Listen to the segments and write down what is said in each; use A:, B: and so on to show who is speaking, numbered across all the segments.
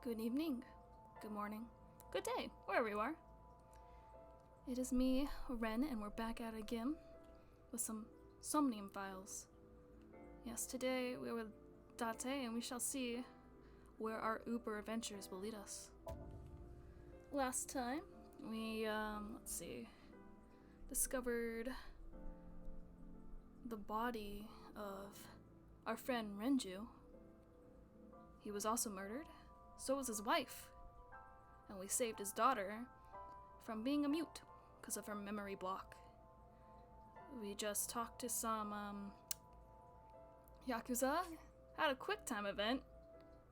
A: Good evening, good morning, good day, wherever you are. It is me, Wren, and we're back at it again with some Somnium Files. Yes, today we are with Date, and we shall see where our Uber adventures will lead us. Last time, we, discovered the body of our friend Renju. He was also murdered. So was his wife. And we saved his daughter from being a mute because of her memory block. We just talked to some Yakuza, had a quick time event,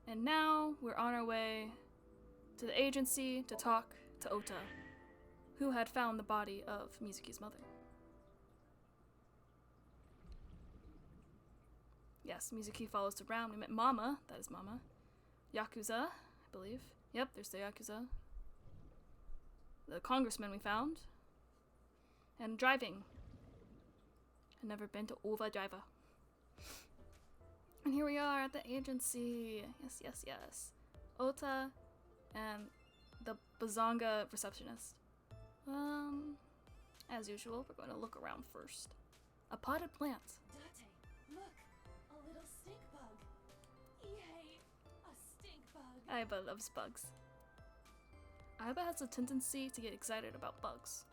A: and now we're on our way to the agency to talk to Ota, who had found the body of Mizuki's mother. Yes, Mizuki follows around. We met Mama, that is Mama. Yakuza, I believe. Yep, there's the Yakuza. The congressman we found. And driving. I've never been to overdriver. And here we are at the agency. Yes. Ota and the Bazanga receptionist. As usual, we're going to look around first. A potted plant.
B: Date, look! A little stink bug. Yay! A stink bug.
A: Aiba loves bugs. Aiba has a tendency to get excited about bugs.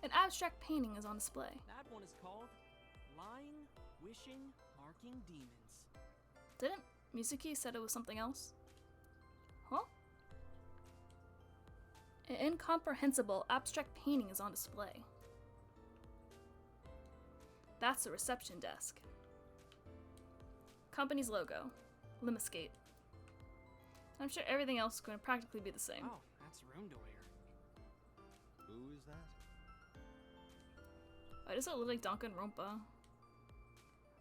A: An abstract painting is on display.
C: That one is called Lying, Wishing, Marking Demons.
A: Didn't Mizuki said it was something else? Huh? An incomprehensible abstract painting is on display. That's the reception desk. Company's logo, Limascape. I'm sure everything else is going to practically be the same.
C: Oh, that's room doyer.
D: Who is that?
A: Why does it look like Danganronpa?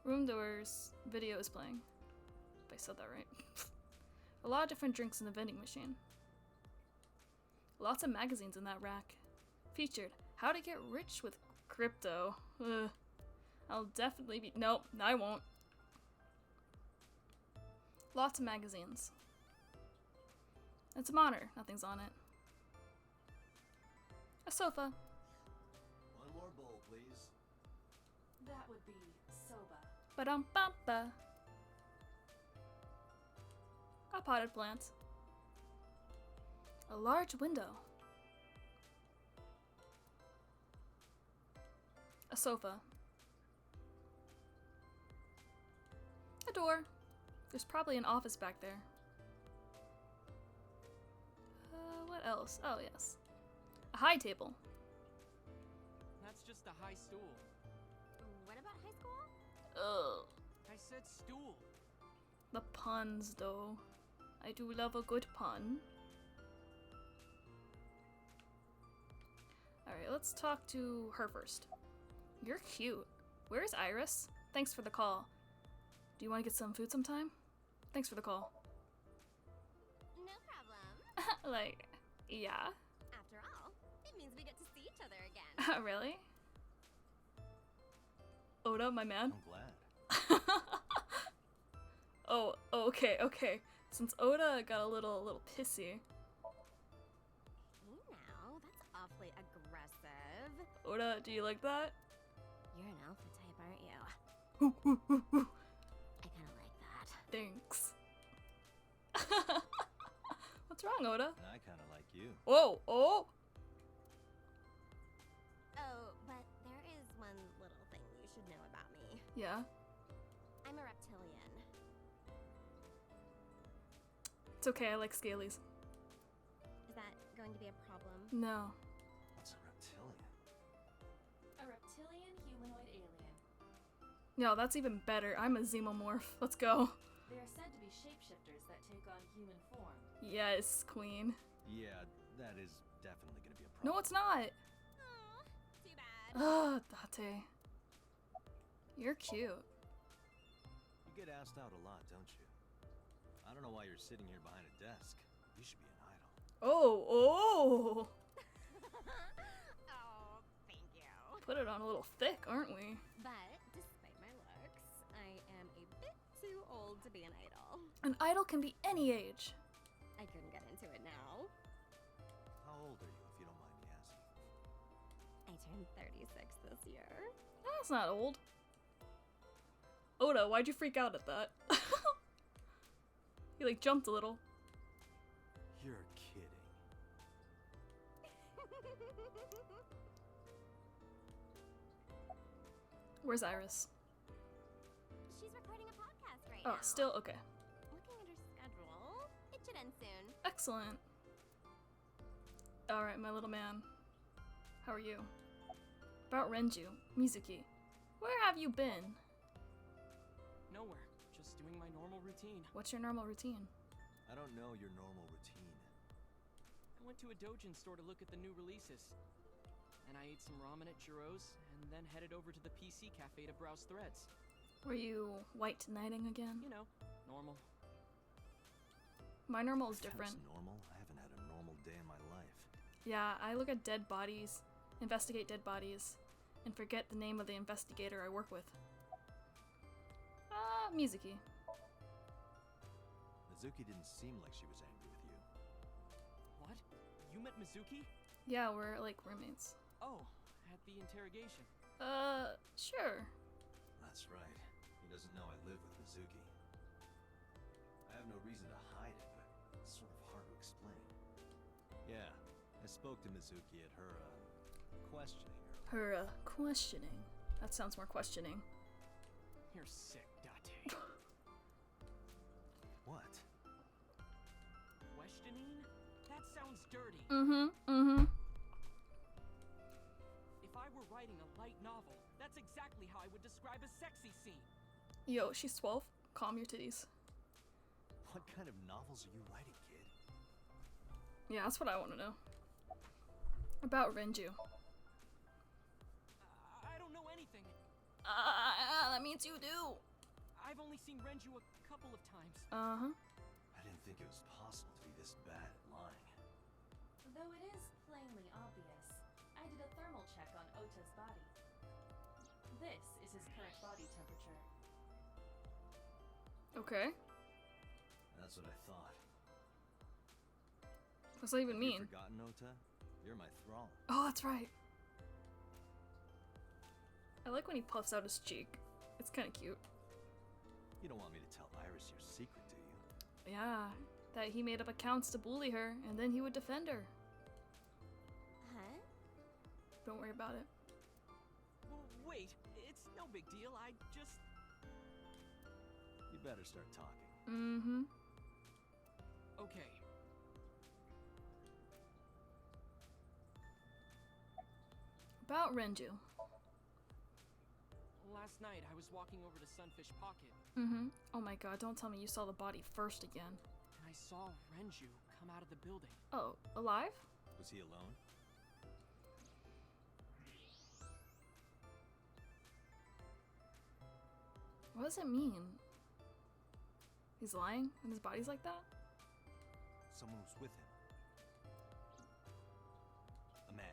A: Room doors video is playing. If I said that right. A lot of different drinks in the vending machine. Lots of magazines in that rack. Featured, how to get rich with crypto. Ugh. I'll definitely be- nope, I won't. Lots of magazines. It's a monitor, nothing's on it. A sofa.
D: One more bowl, please.
B: That would be soba.
A: Ba-dum-bum-ba. A potted plant. A large window. A sofa. A door. There's probably an office back there. What else? Oh, yes. A high table.
C: That's just a high stool.
B: What about high school?
A: Ugh.
C: I said stool.
A: The puns, though. I do love a good pun. Alright, let's talk to her first. You're cute. Where's Iris? Thanks for the call. Do you want to get some food sometime? Thanks for the call.
B: No problem.
A: Like, yeah.
B: After all, it means we get to see each other again.
A: Really? Oda, my man?
D: I'm glad.
A: Oh, okay. Since Oda got a little pissy.
B: Hey now, that's awfully aggressive.
A: Oda, do you like that?
B: You're an alpha type, aren't you? I kinda like that.
A: Thanks. What's wrong, Oda?
D: And I kind of like you.
A: Whoa, oh!
B: Oh, but there is one little thing you should know about me.
A: Yeah?
B: I'm a reptilian.
A: It's okay, I like scalies.
B: Is that going to be a problem?
A: No.
D: What's a reptilian?
B: A reptilian humanoid alien.
A: No, that's even better. I'm a xenomorph. Let's go.
E: They are said to be shapeshifters that take on human form.
A: Yes, queen.
D: Yeah, that is definitely going to be a problem.
A: No, it's not.
B: Aw, too bad.
A: Ugh, Date. You're cute.
D: You get asked out a lot, don't you? I don't know why you're sitting here behind a desk. You should be an idol.
A: Oh!
B: Oh, thank you.
A: Put it on a little thick, aren't we?
B: But despite my looks, I am a bit
F: too old to be an idol.
A: An idol can be any age.
F: I couldn't get into it now.
D: How old are you, if you don't mind me asking?
F: I turned 36 this year.
A: That's not old. Oda, why'd you freak out at that? He like jumped a little.
D: You're kidding.
A: Where's Iris?
F: She's recording a podcast right now.
A: Oh, still okay.
F: Looking at her schedule. It should end soon.
A: Excellent. Alright, my little man. How are you? About Renju, Mizuki. Where have you been?
C: Nowhere. Just doing my normal routine.
A: What's your normal routine?
D: I don't know your normal routine.
C: I went to a dojin store to look at the new releases. And I ate some ramen at Jiro's, and then headed over to the PC cafe to browse threads.
A: Were you white knighting again?
C: You know, normal.
A: My normal is
D: That was
A: different.
D: normal? I haven't had a normal day in my life.
A: Yeah, I look at dead bodies, investigate dead bodies, and forget the name of the investigator I work with. Mizuki.
D: Mizuki didn't seem like she was angry with you.
C: What? You met Mizuki?
A: Yeah, we're like roommates.
C: Oh, at the interrogation.
A: Sure.
D: That's right. He doesn't know I live with Mizuki. I have no reason to hide it, but it's sort of hard to explain. Yeah, I spoke to Mizuki at her, questioning her.
A: Her, questioning. That sounds more questioning.
C: You're sick, Date.
D: What?
C: Questioning? That sounds dirty.
A: Mm-hmm.
C: If I were writing a light novel, that's exactly how I would describe a sexy scene.
A: Yo, she's 12. Calm your titties.
D: What kind of novels are you writing, kid?
A: Yeah, that's what I want to know. About Renju.
C: I don't know anything.
A: That means you do.
C: I've only seen Renju a couple of times.
A: Uh-huh.
D: I didn't think it was possible to be this bad at lying.
E: Though it is plainly obvious, I did a thermal check on Ota's body. This is his current body temperature.
A: Okay.
D: That's what I thought.
A: What's that even
D: Have you
A: mean?
D: forgotten, Ota? You're my thrall.
A: Oh, that's right. I like when he puffs out his cheek. It's kind of cute.
D: You don't want me to tell Iris your secret, do you?
A: Yeah, that he made up accounts to bully her, and then he would defend her.
F: Huh?
A: Don't worry about it.
C: Wait, it's no big deal. I just...
D: You better start talking.
A: Mm-hmm.
C: Okay.
A: About Renju.
C: Last night, I was walking over to Sunfish Pocket,
A: Mm-hmm. Oh my god, don't tell me you saw the body first again.
C: and I saw Renju come out of the building.
A: Oh, alive?
D: Was he alone?
A: What does it mean? He's lying and his body's like that?
D: Someone was with him. A man.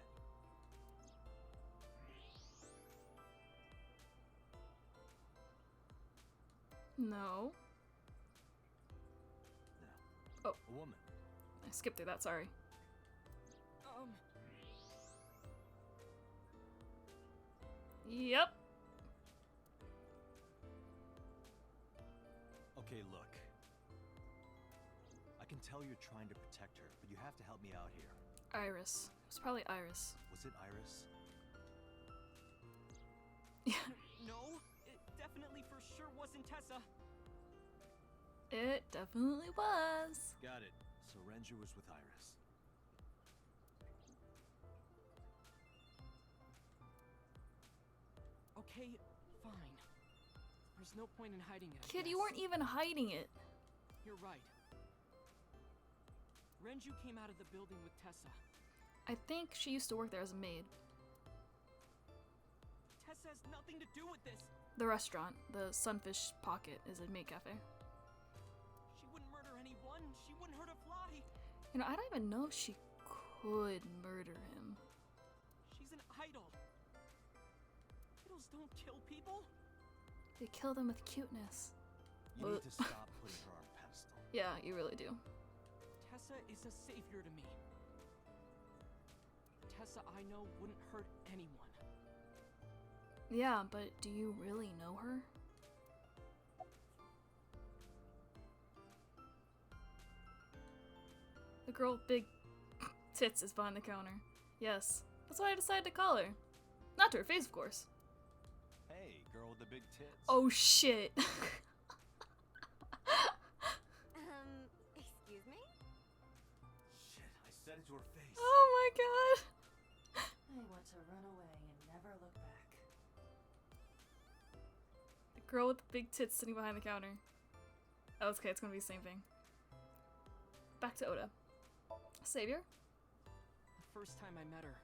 A: No.
D: No.
A: Oh.
D: A woman.
A: I skipped through that, sorry. Yep.
D: Okay, look. I can tell you're trying to protect her, but you have to help me out here.
A: Iris. It was probably Iris.
D: Was it Iris?
A: Yeah.
C: No, it definitely for sure wasn't Tessa.
A: It definitely was.
D: Got it. So Renju was with Iris.
C: Okay, fine. There's no point in hiding it. I
A: Kid, you
C: guess.
A: weren't even hiding it.
C: You're right. Renju came out of the building with Tessa.
A: I think she used to work there as a maid.
C: Tessa has nothing to do with this.
A: The restaurant, the Sunfish Pocket, is a maid cafe.
C: She wouldn't murder anyone. She wouldn't hurt a fly.
A: You know, I don't even know if she could murder him.
C: She's an idol. Idols don't kill people.
A: They kill them with cuteness.
D: You need to stop putting her on a pedestal.
A: Yeah, you really do.
C: Tessa is a savior to me. Tessa I know wouldn't hurt anyone.
A: Yeah, but do you really know her? The girl with big tits is behind the counter. Yes, that's what I decided to call her. Not to her face, of course.
D: Hey, girl with the big tits.
A: Oh shit.
F: Excuse me?
D: Shit, I said it to her face.
A: Oh my god.
E: I want to run away and never look back.
A: The girl with the big tits sitting behind the counter. Oh, it's okay, it's gonna be the same thing. Back to Oda. Savior?
C: The first time I met her,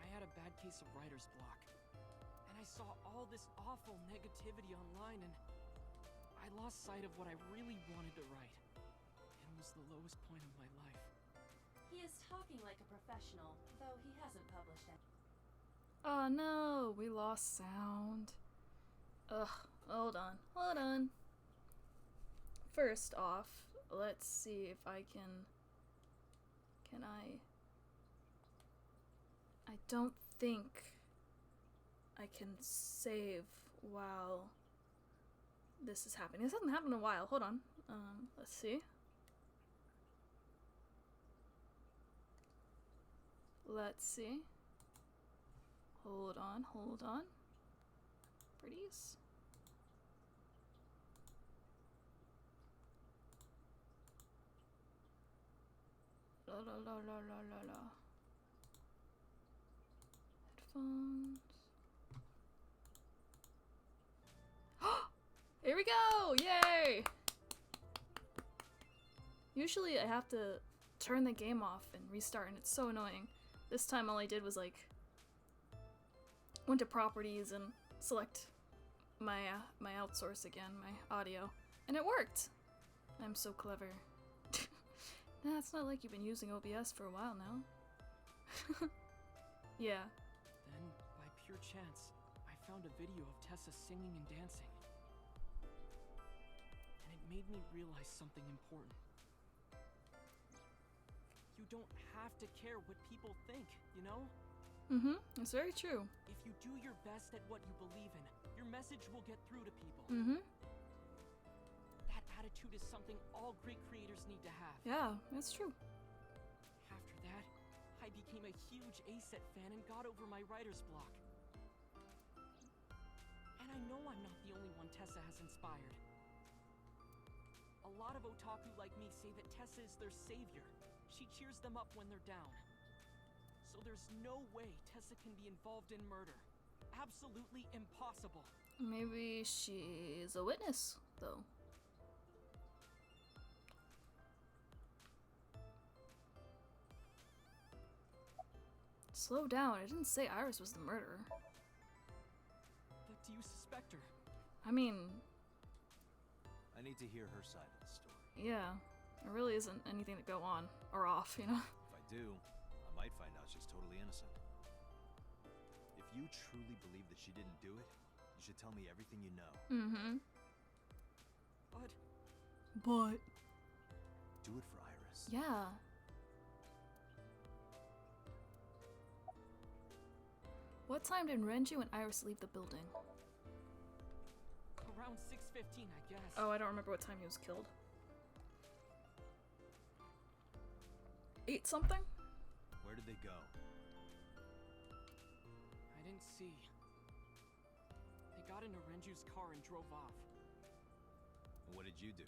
C: I had a bad case of writer's block. And I saw all this awful negativity online and I lost sight of what I really wanted to write. It was the lowest point of my life.
E: He is talking like a professional, though he hasn't published any.
A: Oh no, we lost sound. Ugh, hold on, hold on. First off, let's see if I can I don't think I can save while this is happening. This hasn't happened in a while. Hold on. Let's see. Let's see. Hold on, hold on. Pretties. La la la la la la la. Headphones. Here we go! Yay! Usually I have to turn the game off and restart and it's so annoying. This time all I did was like went to properties and select my my outsource again, my audio, and it worked. I'm so clever. Nah, it's not like you've been using OBS for a while now. Yeah.
C: Then, by pure chance, I found a video of Tessa singing and dancing. And it made me realize something important. You don't have to care what people think, you know?
A: Mm-hmm. It's very true.
C: If you do your best at what you believe in, your message will get through to people.
A: Mm-hmm.
C: That attitude is something all great creators need to have.
A: Yeah, that's true.
C: After that, I became a huge ASET fan and got over my writer's block. And I know I'm not the only one Tessa has inspired. A lot of otaku like me say that Tessa is their savior. She cheers them up when they're down. So there's no way Tessa can be involved in murder. Absolutely impossible.
A: Maybe she's a witness, though. Slow down, I didn't say Iris was the murderer.
C: But do you suspect her?
A: I mean,
D: I need to hear her side of the story.
A: yeah, there really isn't anything to go on or off, you know?
D: If I do, I might find out she's totally innocent. If you truly believe that she didn't do it, you should tell me everything you know.
A: Mm-hmm.
C: But
D: Do it for Iris.
A: Yeah. What time did Renju and Iris leave the building?
C: around 6:15, I guess.
A: Oh, I don't remember what time he was killed. 8 something?
D: Where did they go?
C: I didn't see. They got into Renju's car and drove off.
D: And what did you do?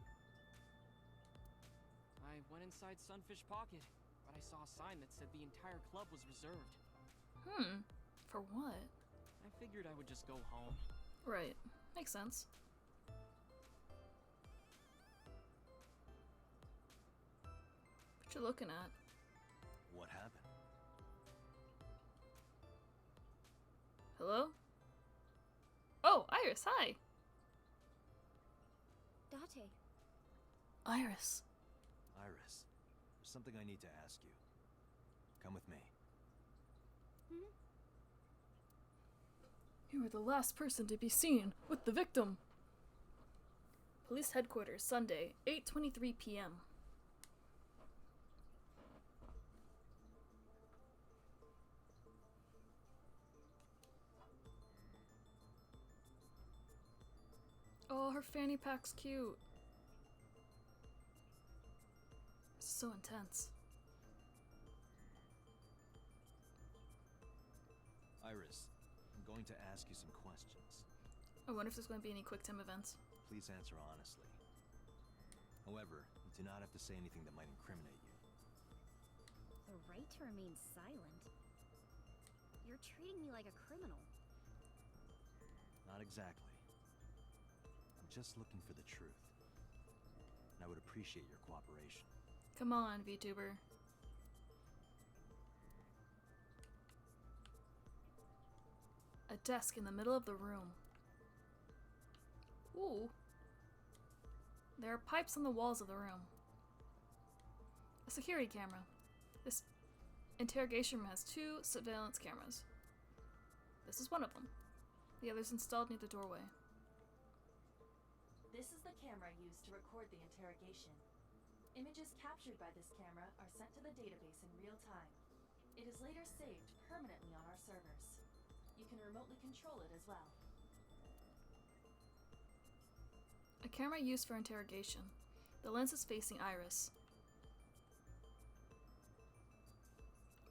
C: I went inside Sunfish Pocket, but I saw a sign that said the entire club was reserved.
A: For what?
C: I figured I would just go home.
A: Right. Makes sense. What you looking at?
D: What happened?
A: Hello? Oh, Iris, hi!
F: Date.
A: Iris.
D: Iris, there's something I need to ask you. Come with me.
A: You were the last person to be seen with the victim. Police headquarters, Sunday, 8:23 p.m. Oh, her fanny pack's cute. This is so intense.
D: Iris, I'm going to ask you some questions.
A: I wonder if there's going to be any quick time events.
D: Please answer honestly. However, you do not have to say anything that might incriminate you.
F: The right to remain silent? You're treating me like a criminal.
D: Not exactly. I'm just looking for the truth. And I would appreciate your cooperation.
A: Come on, VTuber. A desk in the middle of the room. Ooh. There are pipes on the walls of the room. A security camera. This interrogation room has 2 surveillance cameras. This is one of them. The other's installed near the doorway.
E: This is the camera used to record the interrogation. Images captured by this camera are sent to the database in real time. It is later saved permanently on our servers. You can remotely control it as well.
A: A camera used for interrogation. The lens is facing Iris.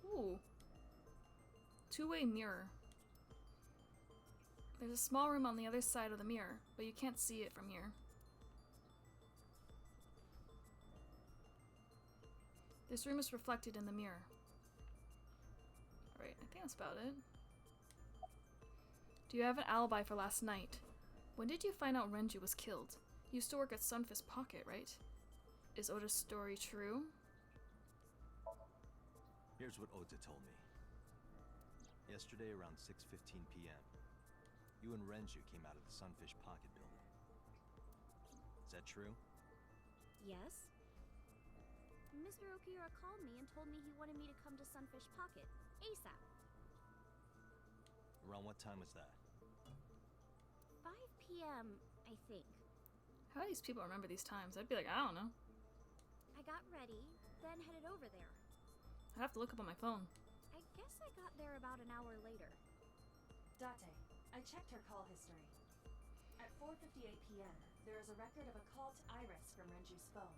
A: Ooh. 2-way mirror. There's a small room on the other side of the mirror, but you can't see it from here. This room is reflected in the mirror. Alright, I think that's about it. Do you have an alibi for last night? When did you find out Renju was killed? You used to work at Sunfish Pocket, right? Is Ota's story true?
D: Here's what Ota told me. Yesterday around 6:15 p.m., you and Renju came out of the Sunfish Pocket building. Is that true?
F: Yes? Mr. Okiura called me and told me he wanted me to come to Sunfish Pocket, ASAP.
D: Around what time was that?
F: 5 p.m., I think.
A: How do these people remember these times? I'd be like, I don't know.
F: I got ready, then headed over there.
A: I'd have to look up on my phone.
F: I guess I got there about an hour later.
E: Date, I checked her call history. At 4:58 p.m., there is a record of a call to Iris from Renju's phone.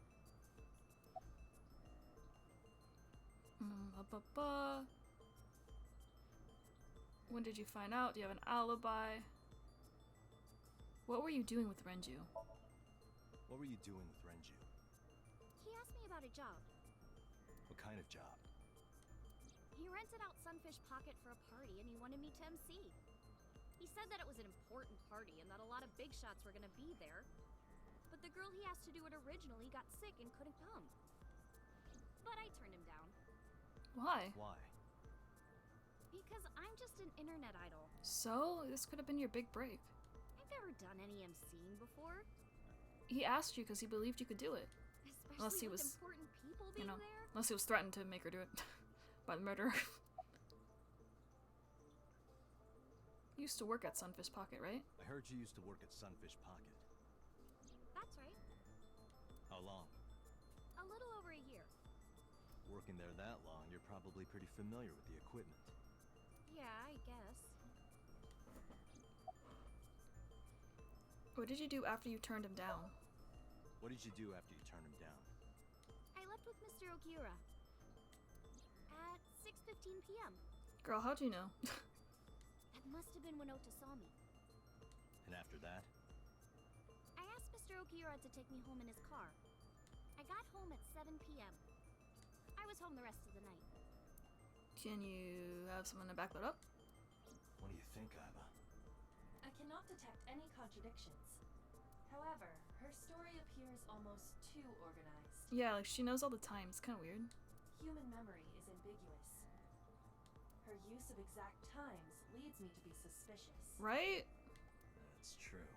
A: When did you find out? Do you have an alibi? What were you doing with Renju?
D: What were you doing with Renju?
F: He asked me about a job.
D: What kind of job?
F: He rented out Sunfish Pocket for a party and he wanted me to MC. He said that it was an important party and that a lot of big shots were gonna be there. But the girl he asked to do it originally got sick and couldn't come. But I turned him down.
A: Why?
D: Why?
F: Because I'm just an internet idol.
A: So, this could have been your big break.
F: I've never done any MCing before.
A: He asked you because he believed you could do it.
F: Especially
A: Unless he
F: with
A: was,
F: important people being there.
A: Unless he was threatened to make her do it by the murderer. You used to work at Sunfish Pocket, right?
D: I heard you used to work at Sunfish Pocket.
F: That's right.
D: How long?
F: A little over a year.
D: Working there that long, you're probably pretty familiar with the equipment.
F: Yeah, I guess.
A: What did you do after you turned him down?
D: What did you do after you turned him down?
F: I left with Mr. Okiura. At 6:15 p.m.
A: Girl, how'd you know?
F: That must have been when Ota saw me.
D: And after that?
F: I asked Mr. Okiura to take me home in his car. I got home at 7 p.m. I was home the rest of the night.
A: Can you have someone to back that up?
D: What do you think, Iba?
E: I cannot detect any contradictions. However, her story appears almost too organized.
A: Yeah, like she knows all the time. It's kind of weird.
E: Human memory is ambiguous. Her use of exact times leads me to be suspicious.
A: Right?
D: That's true.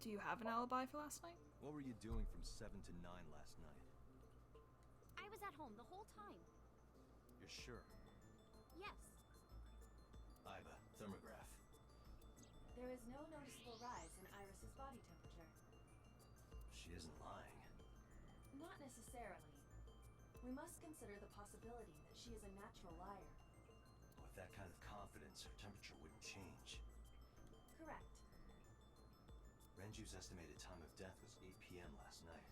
A: Do you have an alibi for last night?
D: What were you doing from 7 to 9 last night?
F: I was at home the whole time.
D: You're sure?
F: Yes.
D: Iba, thermograph.
E: There is no noticeable rise in Iris's body temperature.
D: She isn't lying.
E: Not necessarily. We must consider the possibility that she is a natural liar.
D: With that kind of confidence, her temperature wouldn't change.
E: Correct.
D: Renju's estimated time of death was 8 p.m. last night.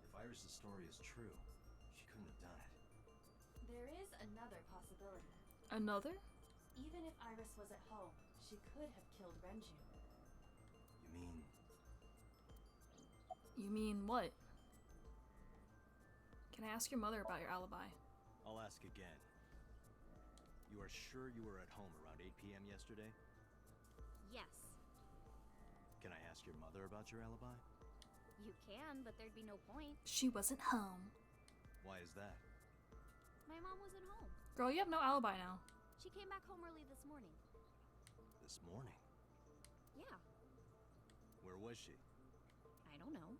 D: If Iris's story is true, she couldn't have done it.
E: There is another possibility.
A: Another?
E: Even if Iris was at home, she could have killed Renju.
D: You mean...
A: You mean what? Can I ask your mother about your alibi?
D: I'll ask again. You are sure you were at home around 8 p.m. yesterday?
F: Yes.
D: Can I ask your mother about your alibi?
F: You can, but there'd be no point.
A: She wasn't home.
D: Why is that?
F: My mom wasn't home.
A: Girl, you have no alibi now.
F: She came back home early this morning.
D: This morning?
F: Yeah,
D: Where was she?
F: I don't know.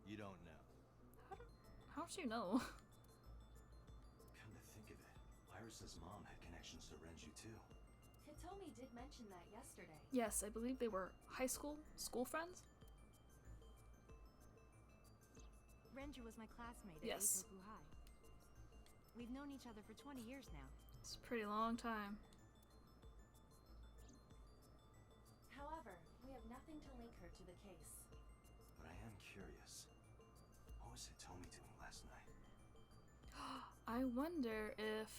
D: You don't know.
A: How'd you know?
D: Come to think of it, Iris's mom had connections to Renju too.
E: Hitomi did mention that yesterday.
A: Yes, I believe they were high school friends?
G: Renju was my classmate at
A: Yes.
G: Eitoku High. We've known each other for 20 years now.
A: It's a pretty long time.
E: However, we have nothing to link her to the case.
D: But I am curious. What was Hitomi doing last night?
A: I wonder if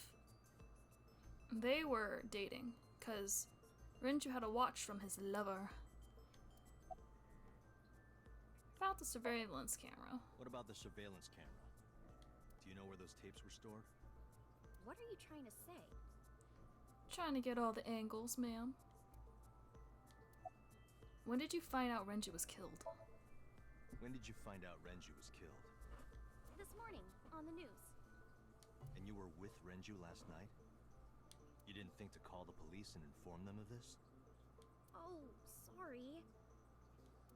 A: they were dating, because Renju had a watch from his lover. About the surveillance camera.
D: What about the surveillance camera? Do you know where those tapes were stored?
F: What are you trying to say?
A: Trying to get all the angles, ma'am. When did you find out Renju was killed?
D: When did you find out Renju was killed?
F: This morning, on the news.
D: And you were with Renju last night? You didn't think to call the police and inform them of this?
F: Oh, sorry.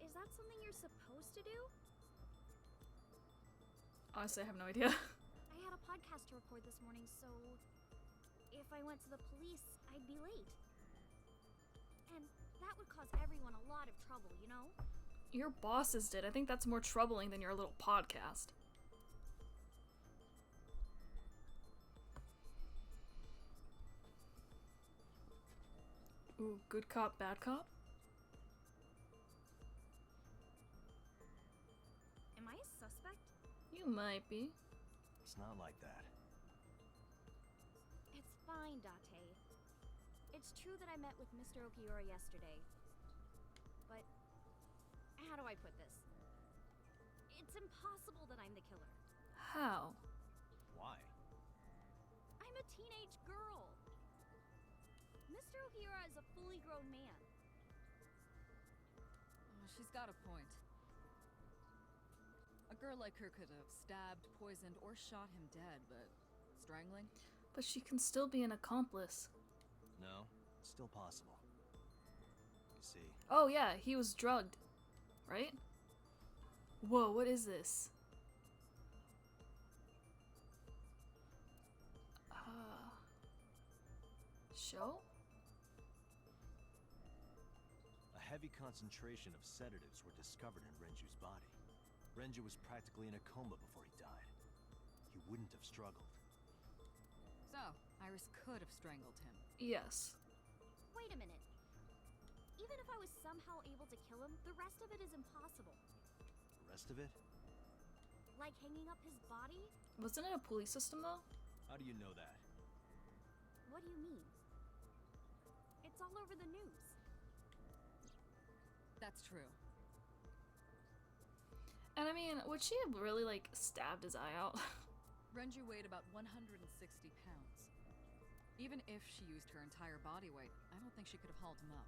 F: Is that something you're supposed to do?
A: Honestly, I have no idea.
F: I had a podcast to record this morning, so if I went to the police, I'd be late. And that would cause everyone a lot of trouble, you know?
A: Your bosses did. I think that's more troubling than your little podcast. Ooh, good cop, bad cop?
F: Am I a suspect?
A: You might be.
D: It's not like that.
F: It's fine, Date. It's true that I met with Mr. Okiura yesterday. But how do I put this? It's impossible that I'm the killer.
A: How?
D: Why?
F: I'm a teenage girl. Mr. Okiura is a fully grown man.
H: Oh, she's got a point. A girl like her could have stabbed, poisoned, or shot him dead, but strangling?
A: But she can still be an accomplice.
D: No, it's still possible. You see,
A: Oh yeah, he was drugged. Right? Whoa, what is this? Show?
D: a heavy concentration of sedatives were discovered in Renju's body. Renju was practically in a coma before he died. He wouldn't have struggled.
H: So, Iris could have strangled him.
A: Yes.
F: Wait a minute. Even if I was somehow able to kill him, the rest of it is impossible.
D: The rest of it?
F: Like hanging up his body?
A: Wasn't it a pulley system though?
D: How do you know that?
F: What do you mean? It's all over the news.
H: That's true.
A: And I mean, would she have really like stabbed his eye out?
H: Renju weighed about 160 pounds. Even if she used her entire body weight, I don't think she could have hauled him up.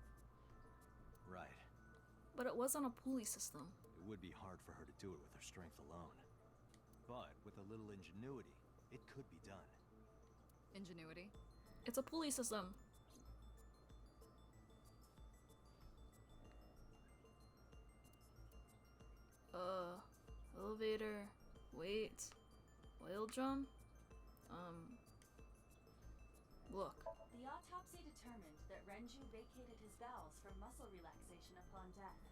D: Right.
A: But it was on a pulley system.
D: It would be hard for her to do it with her strength alone. But with a little ingenuity, it could be done.
H: Ingenuity?
A: It's a pulley system. Elevator. Wait. Oil drum? Look.
E: The autopsy determined that Renju vacated his bowels for muscle relaxation upon death.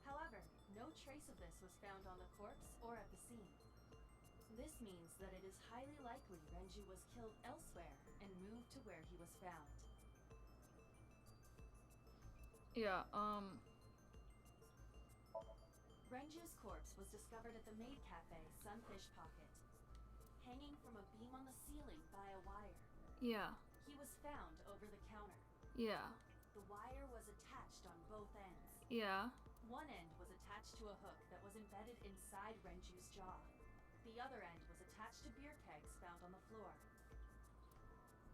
E: However, no trace of this was found on the corpse or at the scene. This means that it is highly likely Renju was killed elsewhere and moved to where he was found.
A: Yeah,
E: Renju's corpse was discovered at the maid cafe Sunfish Pocket, hanging from a beam on the ceiling by a wire.
A: yeah,
E: He was found over the counter.
A: yeah,
E: The wire was attached on both ends.
A: yeah.
E: One end was attached to a hook that was embedded inside Renju's jaw. The other end was attached to beer kegs found on the floor.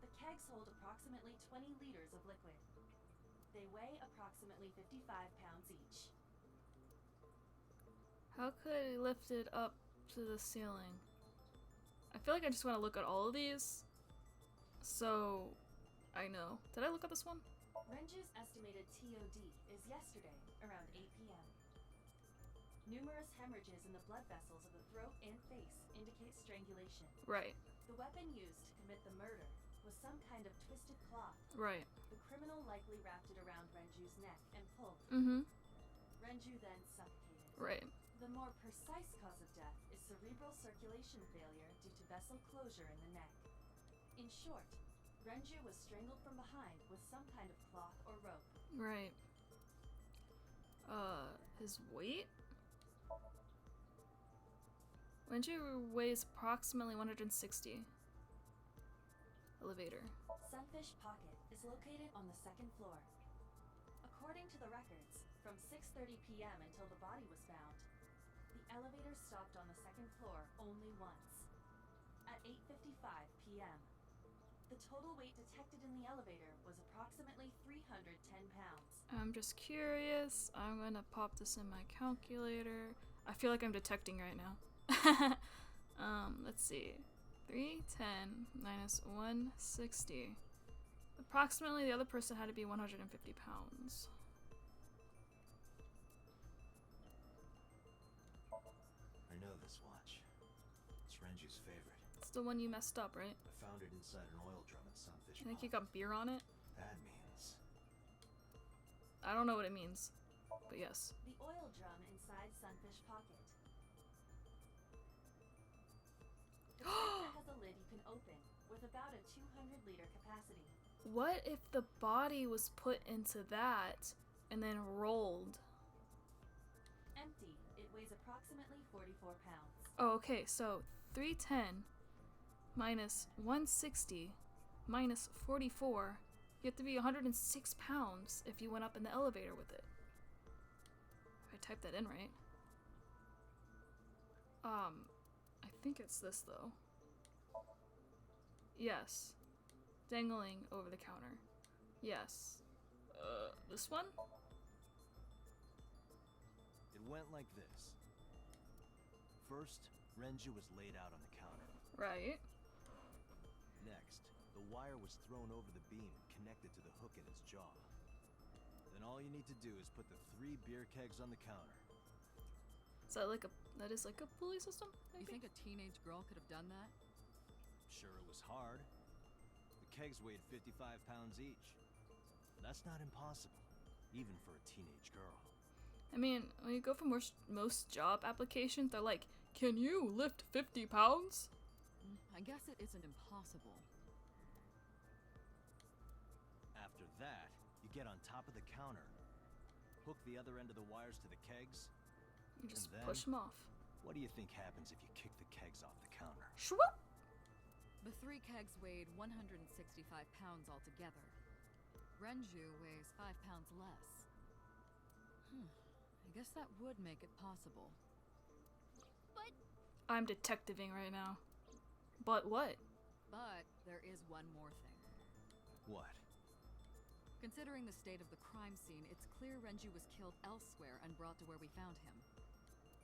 E: The kegs hold approximately 20 liters of liquid. They weigh approximately 55 pounds each.
A: How could he lift it up to the ceiling? I feel like I just want to look at all of these. So, I know. Did I look at this one?
E: Renju's estimated TOD is yesterday, around 8 p.m. Numerous hemorrhages in the blood vessels of the throat and face indicate strangulation.
A: Right,
E: The weapon used to commit the murder was some kind of twisted cloth.
A: right.
E: The criminal likely wrapped it around Renju's neck and pulled.
A: Mm-hmm.
E: Renju then suffocated.
A: Right.
E: The more precise cause of death is cerebral circulation failure due to vessel closure in the neck. In short, Renju was strangled from behind with some kind of cloth or rope.
A: Right. His weight? Renju weighs approximately 160. Elevator.
E: Sunfish Pocket is located on the second floor. According to the records, from 6:30 p.m. until the body was found, the elevator stopped on the second floor only once. At 8:55 p.m., the total weight detected in the elevator was approximately 310 pounds.
A: I'm just curious. I'm gonna pop this in my calculator. I feel like I'm detecting right now. Let's see. 310 minus 160. Approximately the other person had to be 150 pounds.
D: I know this watch. It's Renju's favorite.
A: It's the one you messed up, right?
D: I found it inside an oil drum at Sunfish
A: I think you
D: Pocket.
A: got beer on it.
D: That means
A: I don't know what it means, but yes.
E: The oil drum inside Sunfish Pocket. The tank has a lid you can open, with about a 200-liter capacity.
A: What if the body was put into that and then rolled?
E: Empty, it weighs approximately 44 pounds.
A: Oh, okay, so 310 minus 160 minus 44. You have to be 106 pounds if you went up in the elevator with it. If I typed that in right. I think it's this though. Yes. Dangling over the counter. Yes. This one?
D: it went like this. First, Renju was laid out on the counter.
A: Right.
D: Next, the wire was thrown over the beam and connected to the hook in his jaw. Then all you need to do is put the 3 beer kegs on the counter.
A: Is that like that is like a pulley system?
H: You
A: Maybe?
H: think a teenage girl could have done that?
D: Sure, it was hard. The kegs weighed 55 pounds each. That's not impossible, even for a teenage girl.
A: I mean, when you go for most job applications, they're like, "Can you lift 50 pounds?"
H: I guess it isn't impossible.
D: After that, you get on top of the counter, hook the other end of the wires to the kegs.
A: You just
D: And then-
A: push them off.
D: What do you think happens if you kick the kegs off the counter?
A: Shwoop!
H: The 3 kegs weighed 165 pounds altogether. Renju weighs 5 pounds less. I guess that would make it possible.
F: But
A: I'm detectiving right now. But what?
H: But there is one more thing.
D: What?
H: Considering the state of the crime scene, it's clear Renju was killed elsewhere and brought to where we found him.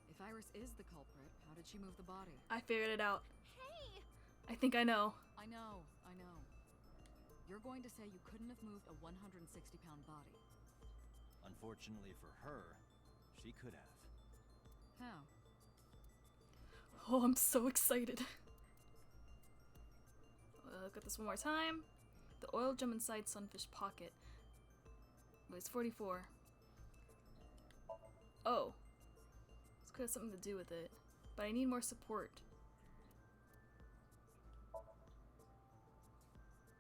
H: If Iris is the culprit, how did she move the body?
A: I figured it out.
F: hey,
A: I think I know.
H: I know. You're going to say you couldn't have moved a 160-pound body.
D: Unfortunately for her, she could have.
H: How?
A: Oh, I'm so excited. Look at this one more time. The oil gem inside Sunfish Pocket weighs 44. Oh. This could have something to do with it. But I need more support.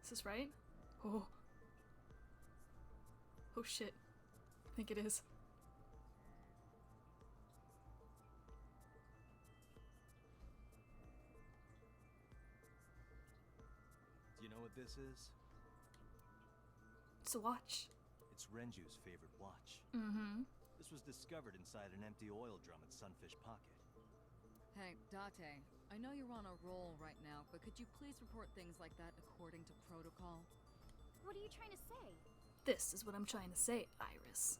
A: Is this right? Oh. Oh shit. I think it is.
D: Do you know what this is?
A: It's a watch.
D: It's Renju's favorite watch.
A: Mm-hmm.
D: This was discovered inside an empty oil drum at Sunfish Pocket.
H: Hey, Date, I know you're on a roll right now, but could you please report things like that according to protocol?
F: What are you trying to say?
A: This is what I'm trying to say, Iris.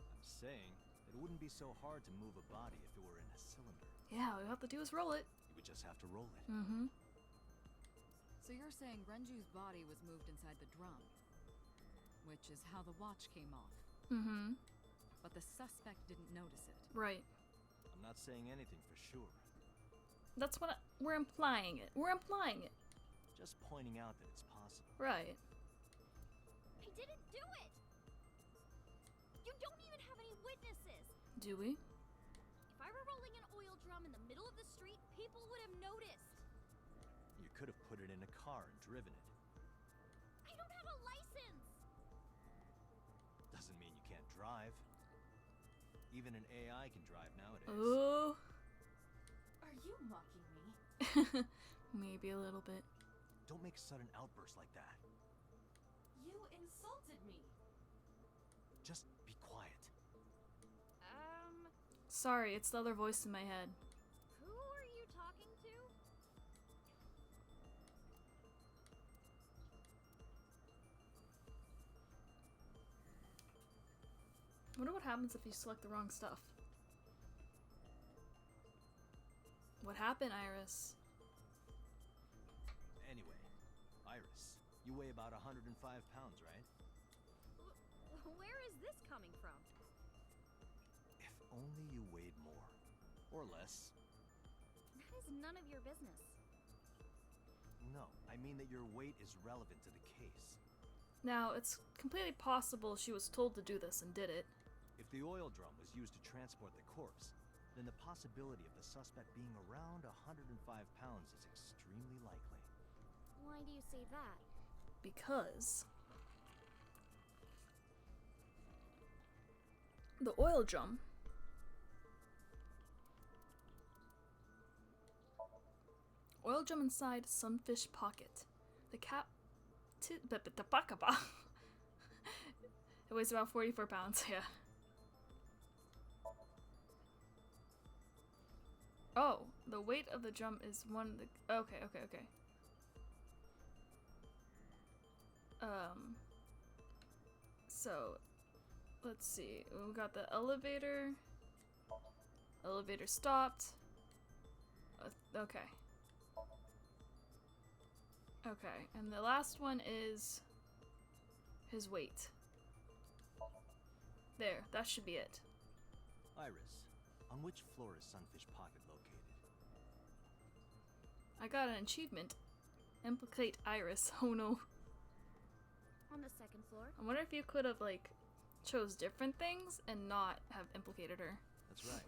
D: I'm saying it wouldn't be so hard to move a body if it were in a cylinder.
A: Yeah, all we have to do is roll it.
D: You would just have to roll it.
A: Mm-hmm.
H: So you're saying Renju's body was moved inside the drum, which is how the watch came off.
A: Mm-hmm.
H: But the suspect didn't notice it.
A: Right.
D: I'm not saying anything for sure.
A: That's what we're implying it. We're implying it.
D: Just pointing out that it's possible.
A: Right.
F: I didn't do it! You don't even have any witnesses!
A: Do we?
F: If I were rolling an oil drum in the middle of the street, people would have noticed.
D: You could have put it in a car and driven it.
F: I don't have a license!
D: Doesn't mean you can't drive. Even an AI can drive nowadays.
A: Oh.
E: Are you mocking me?
A: Maybe a little bit.
D: Don't make sudden outbursts like that.
E: You insulted me.
D: Just be quiet.
A: Sorry, it's the other voice in my head.
F: Who are you talking to?
A: I wonder what happens if you select the wrong stuff. What happened, Iris?
D: Anyway, Iris, you weigh about 105 pounds, right?
F: Where is this coming from?
D: If only you weighed more. Or less.
F: That is none of your business.
D: No, I mean that your weight is relevant to the case.
A: Now, it's completely possible she was told to do this and did it.
D: If the oil drum was used to transport the corpse, then the possibility of the suspect being around 105 pounds is extremely likely.
F: Why do you say that?
A: Because the oil drum inside Sunfish Pocket. The cap it weighs about 44 pounds, yeah. Oh, the weight of the drum is okay. So, let's see. We got the elevator. Elevator stopped. Okay. Okay, and the last one is his weight. There, that should be it.
D: Iris, on which floor is Sunfish Pocket located?
A: I got an achievement. Implicate Iris. Oh no.
F: On the second floor.
A: I wonder if you could have, like, chose different things and not have implicated her.
D: That's right.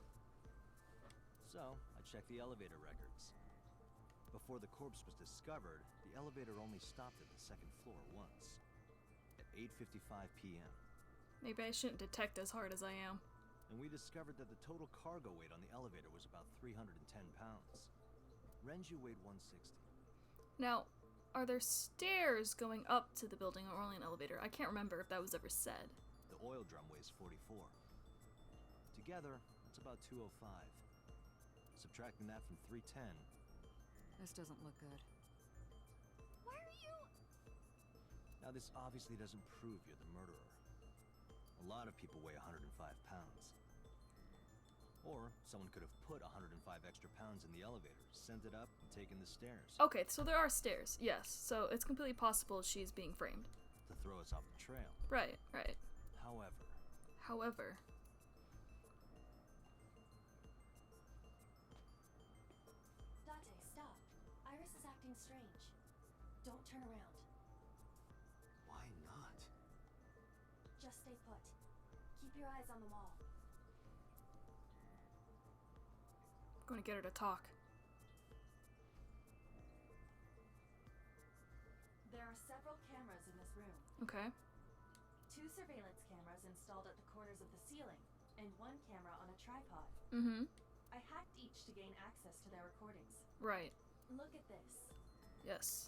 D: So, I checked the elevator records. Before the corpse was discovered, the elevator only stopped at the second floor once. At 8:55 p.m.
A: Maybe I shouldn't detect as hard as I am.
D: And we discovered that the total cargo weight on the elevator was about 310 pounds. Renju weighed 160.
A: Now, are there stairs going up to the building or only an elevator? I can't remember if that was ever said.
D: The oil drum weighs 44. Together, it's about 205. Subtracting that from 310.
H: This doesn't look good.
F: Why are you...
D: Now this obviously doesn't prove you're the murderer. A lot of people weigh 105 pounds. Or someone could have put 105 extra pounds in the elevator, sent it up, and taken the stairs.
A: Okay, so there are stairs, yes. So it's completely possible she's being framed.
D: To throw us off the trail.
A: Right.
D: However,
E: Date, stop. Iris is acting strange. Don't turn around. stay put. Keep your eyes on the wall.
A: I'm gonna get her to talk.
E: There are several cameras in this room.
A: Okay.
E: 2 surveillance cameras installed at the corners of the ceiling, and 1 camera on a tripod.
A: Mm-hmm.
E: I hacked each to gain access to their recordings.
A: Right.
E: Look at this.
A: Yes.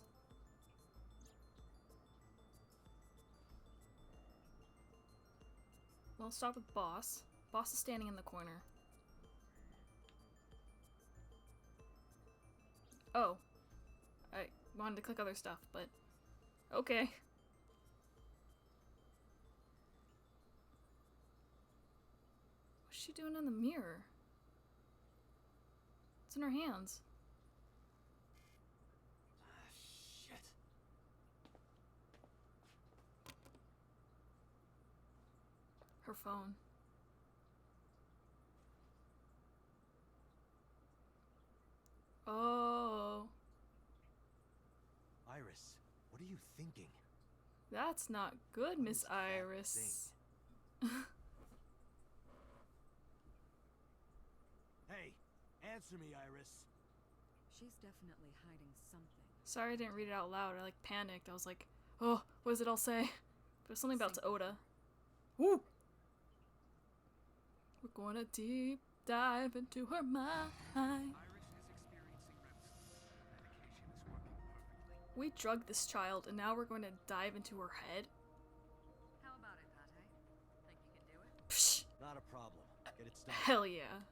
A: Well, stop with Boss. Boss is standing in the corner. Oh. I wanted to click other stuff, but okay. What's she doing in the mirror? It's in her hands.
D: Ah, shit.
A: Her phone. Oh.
D: Iris, what are you thinking?
A: That's not good,
D: What
A: Miss
D: is that
A: Iris.
D: Hey, answer me, Iris.
H: She's definitely hiding something.
A: Sorry I didn't read it out loud. I like panicked. I was like, oh, what does it all say? There's something about Oda. Woo! We're gonna deep dive into her mind.
I: Iris is experiencing REM sleep. Medication is working perfectly.
A: We drugged this child and now we're going to dive into her head?
H: How about it, Pate? Think you can do it?
A: Psh!
D: Not a problem. Get it started.
A: Hell yeah.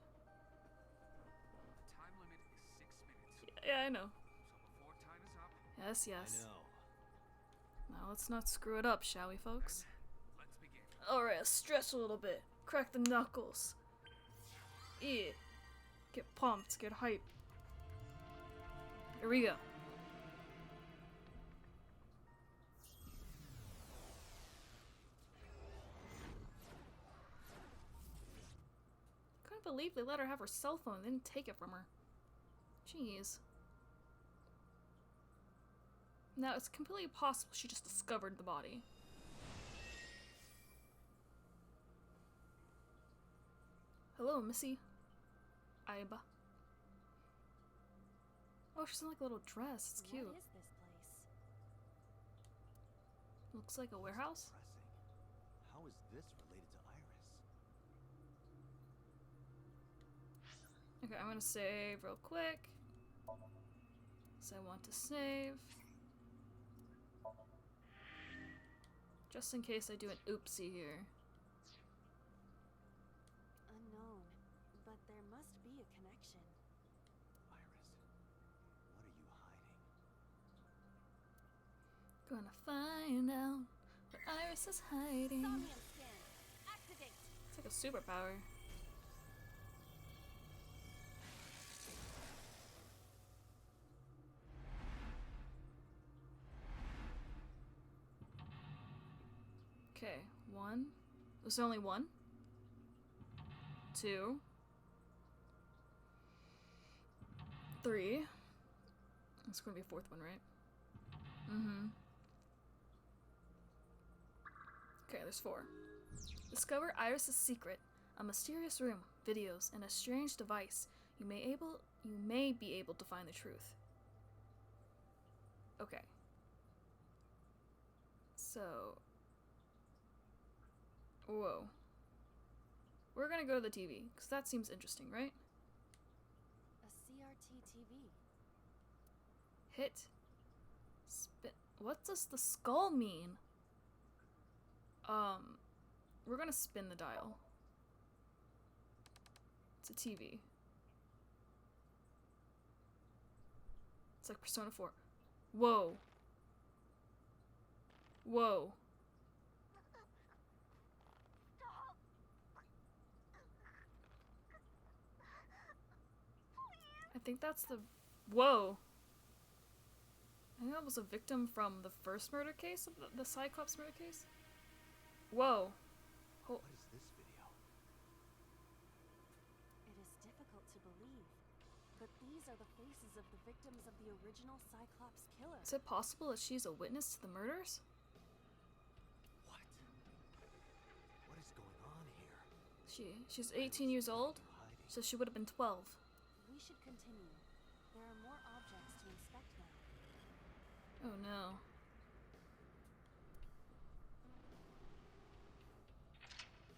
I: The time limit is 6 minutes.
A: Yeah, I know.
I: So before time is up,
A: Yes,
D: I
A: yes.
D: know.
A: Now let's not screw it up, shall we, folks?
I: let's begin.
A: Alright, stretch a little bit. Crack the knuckles. Yeah. Get pumped, get hype. Here we go. Couldn't believe they let her have her cell phone. They didn't take it from her. Jeez. Now, it's completely possible she just discovered the body. Hello, Missy. Aiba. Oh, she's in like a little dress. It's cute.
E: What is this place?
A: Looks like a warehouse.
D: Depressing. How is this related to Iris?
A: Okay, I'm gonna save real quick. So I want to save. Just in case I do an oopsie here.
E: Unknown, but there must be a connection.
D: Iris, what are you hiding?
A: Gonna find out what Iris is hiding.
F: Somnium scan. Activate.
A: It's like a superpower. Okay, 1. There's only 1. 2. 3. It's gonna be a 4th one, right? Mm-hmm. Okay, there's 4. Discover Iris's secret. A mysterious room, videos, and a strange device. You may be able to find the truth. Okay. So... Whoa. We're gonna go to the TV, because that seems interesting, right?
E: A CRT TV.
A: Hit. Spin. What does the skull mean? We're gonna spin the dial. It's a TV. It's like Persona 4. Whoa. Whoa. I think that's the... Whoa. I think that was a victim from the first murder case, of the Cyclops murder case. Whoa.
D: What is this video?
E: It is difficult to believe, but these are the faces of the victims of the original Cyclops killer.
A: Is it possible that she's a witness to the murders?
D: What?
A: She's 18 years old, so she would have been 12.
G: We should continue. There are more objects to inspect now.
A: Oh no.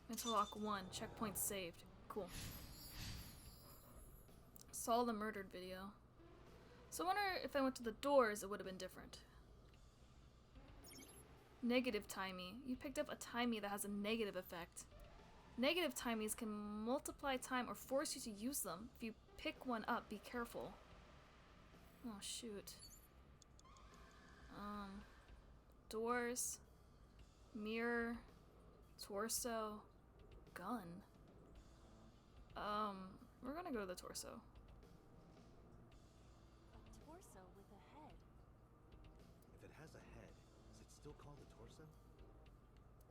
A: Interlock 1, checkpoint saved. Cool. Saw the murdered video. So I wonder if I went to the doors, it would have been different. Negative timey. You picked up a timey that has a negative effect. Negative timies can multiply time or force you to use them. If you pick one up, be careful. Oh shoot. Doors. Mirror. Torso. Gun. We're gonna go to the torso.
G: A torso with a head.
D: If it has a head, is it still called a torso?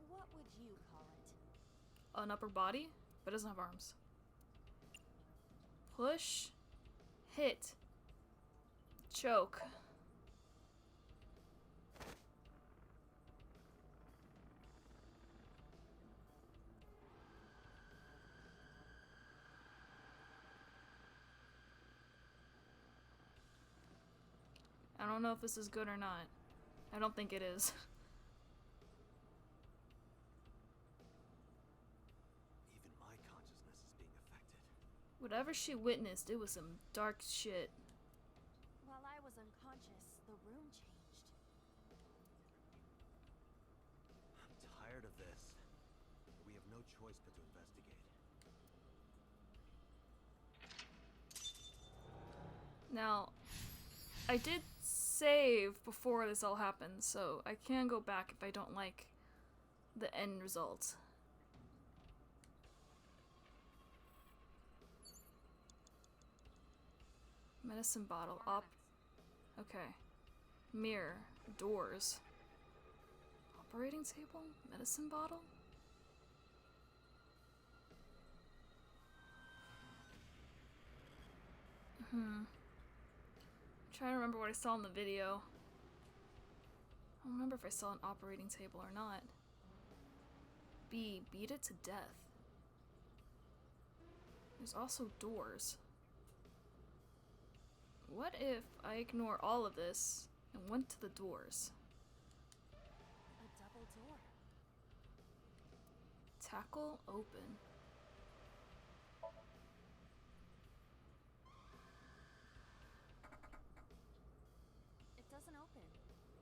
G: What would you call it?
A: An upper body, but it doesn't have arms. Push. Hit. Choke. I don't know if this is good or not. I don't think it is.
D: Even my consciousness is being affected.
A: Whatever she witnessed, it was some dark shit.
G: While I was unconscious, the room changed.
D: I'm tired of this. We have no choice but to investigate.
A: Now, I did save before this all happened, so I can go back if I don't like the end result. Medicine bottle, okay. Mirror, doors. Operating table, medicine bottle? Trying to remember what I saw in the video. I don't remember if I saw an operating table or not. B, beat it to death. There's also doors. What if I ignore all of this and went to the doors?
G: A double door.
A: Tackle open.
G: It doesn't open.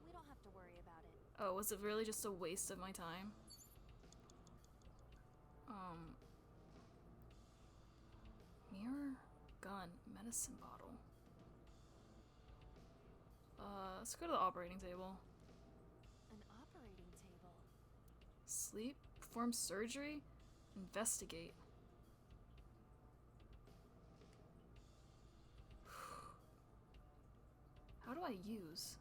G: We don't have to worry about it.
A: Oh, was it really just a waste of my time? Mirror, gun, medicine bottle. Let's go to the operating table.
G: An operating table.
A: Sleep, perform surgery, investigate. How do I use?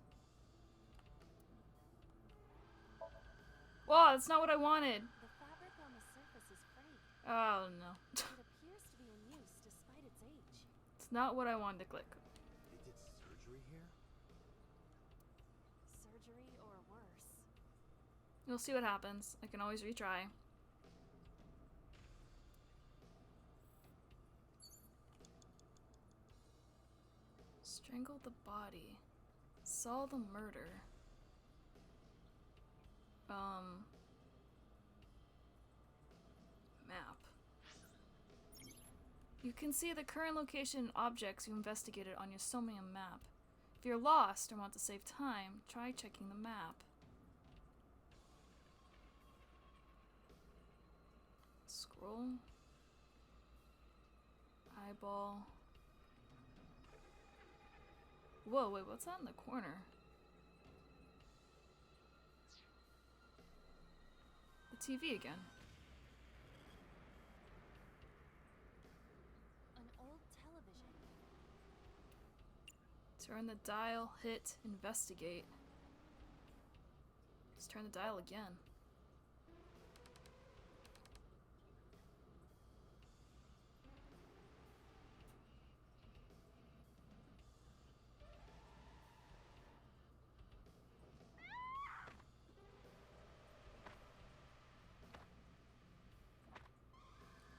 A: Whoa, that's not what I wanted.
G: The fabric on the surface is frayed.
A: Oh no.
G: It appears to be in use despite its age.
A: It's not what I wanted to click.
D: They did surgery here?
G: Surgery or worse.
A: You'll see what happens. I can always retry. Strangled the body. Saw the murder. Map. You can see the current location and objects you investigated on your Somnium map. If you're lost or want to save time, try checking the map. Scroll. Eyeball. Whoa, wait, what's that in the corner? The TV again.
G: An old television.
A: Turn the dial, hit, investigate. Let's turn the dial again.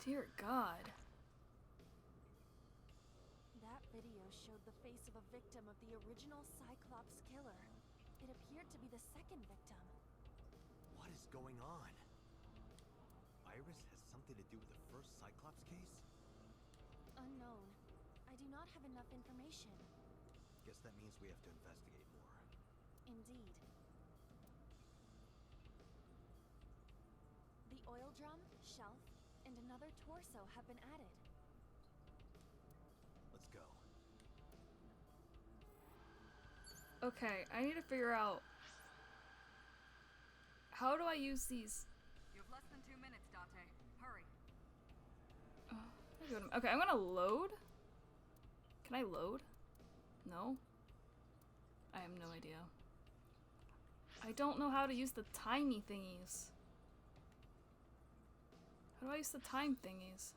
A: Dear God.
G: That video showed the face of a victim of the original Cyclops killer. It appeared to be the second victim.
D: What is going on? Iris has something to do with the first Cyclops case?
G: Unknown. I do not have enough information.
D: Guess that means we have to investigate more.
G: Indeed. The oil drum, shelf, and another torso have been added.
D: Let's go.
A: Okay, I need to figure out how do I use these.
H: You have less than 2 minutes, Date. Hurry.
A: Okay, I'm gonna load. Can I load? No? I have no idea. I don't know how to use the timey thingies. How do I use the time thingies?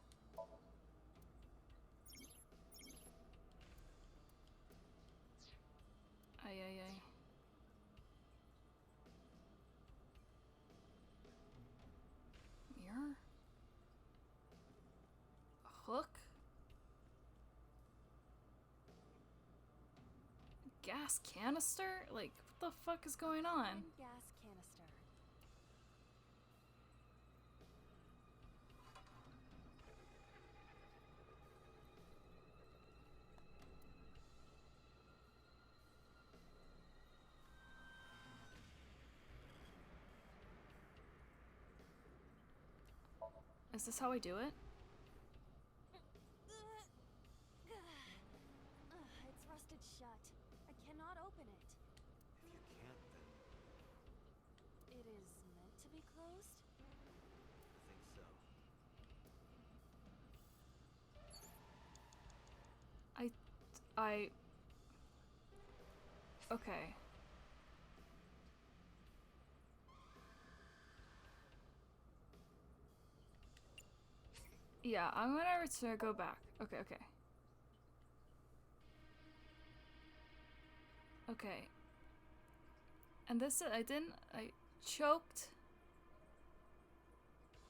A: Ay, ay, ay. Mirror? Hook? Gas canister? Like, what the fuck is going on?
G: One gas canister.
A: Is this how I do it?
G: It's rusted shut. I cannot open it.
D: If you can't, then
G: It is meant to be closed?
D: I think so.
A: Okay. Yeah, I'm gonna return, go back. Okay, okay. Okay. And this, I choked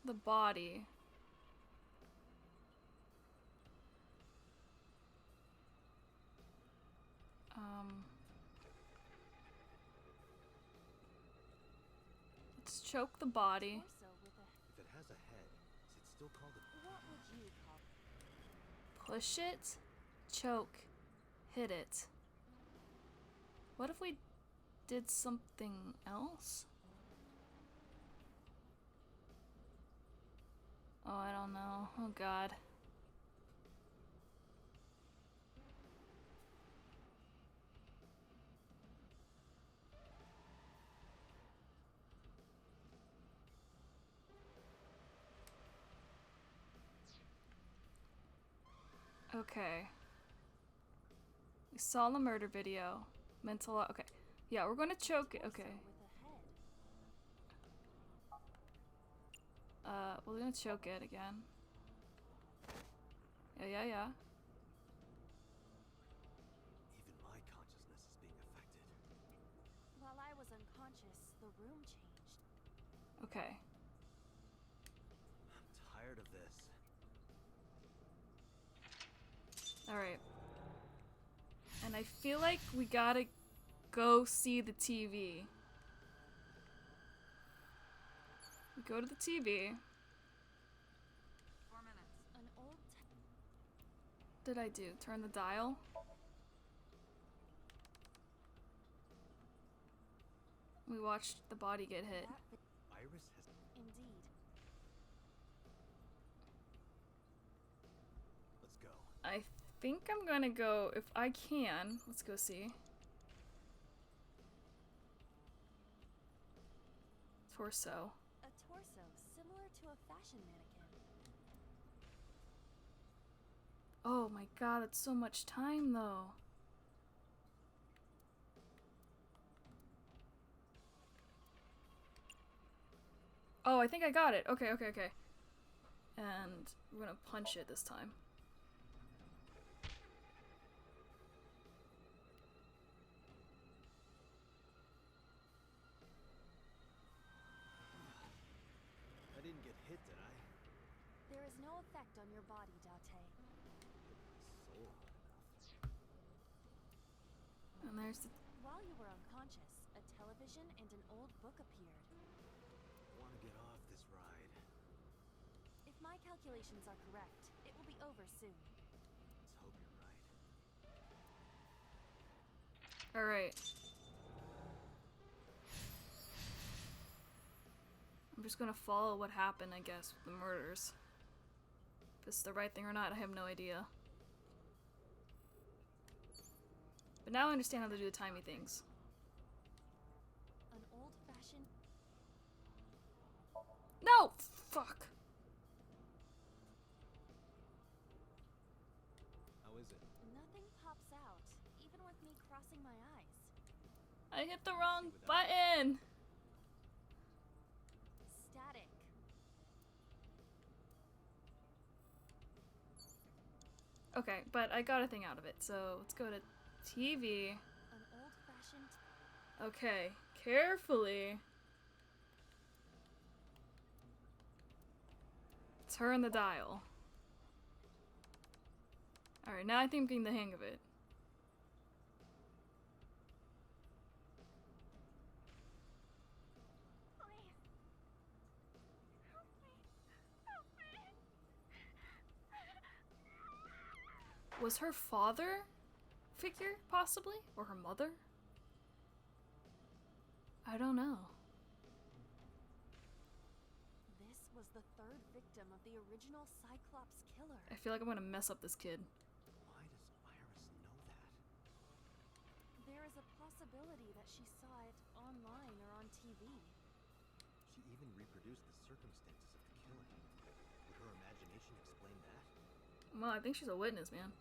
A: the body. Let's choke the body.
G: Torso with a...
D: If it has a head, is it still called a...
G: What would you call it?
A: Push it, choke, hit it. What if we did something else? Oh, I don't know. Oh, God. Okay. We saw the murder video. Mental. Okay. Yeah, we're gonna choke it. Okay.
G: Torso with a head.
A: We're gonna choke it again. Yeah.
D: Even my consciousness is being affected.
G: While I was unconscious, the room changed.
A: Okay.
D: I'm tired of this.
A: Alright. And I feel like we gotta go see the TV. We go to the TV.
H: 4 minutes.
G: An old...
A: What did I do? Turn the dial? We watched the body get hit.
D: Iris has...
G: Indeed.
D: Let's go.
A: I think I'm gonna go, if I can. Let's go see. Torso.
G: A torso similar to a fashion mannequin.
A: Oh my god, that's so much time though. Oh, I think I got it. Okay. And we're gonna punch it this time.
D: I didn't get hit, did I?
G: There is no effect on your body, Date.
D: Soul hot enough.
A: And there's the...
G: While you were unconscious, a television and an old book appeared.
D: I want to get off this ride.
G: If my calculations are correct, it will be over soon.
D: Let's hope you're right.
A: Alright. I'm just gonna follow what happened, I guess, with the murders. If it's the right thing or not, I have no idea. But now I understand how to do the timey things.
G: An old-fashioned...
A: No! Fuck!
D: How is it?
G: Nothing pops out, even with me crossing my eyes.
A: I hit the wrong button!
G: Static.
A: Okay, but I got a thing out of it, so let's go to TV.
G: An old-fashioned...
A: Okay, carefully. Turn the dial. Alright, now I think I'm getting the hang of it. Was her father figure, possibly? Or her mother? I don't know.
G: This was the third victim of the original Cyclops killer.
A: I feel like I'm gonna mess up this kid.
D: Why does Iris know that?
G: There is a possibility that she saw it online or on TV.
D: She even reproduced the circumstances of the killing. Would her imagination explain that?
A: Well, I think she's a witness, man.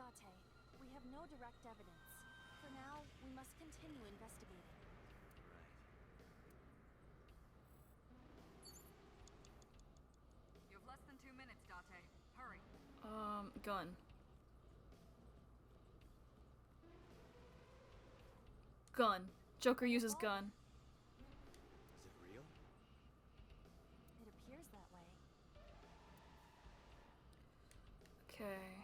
G: Date, we have no direct evidence. For now, we must continue investigating.
D: Right.
H: You have less than 2 minutes, Date. Hurry.
A: Gun. Gun. Joker uses gun.
D: Is it real?
G: It appears that way.
A: Okay.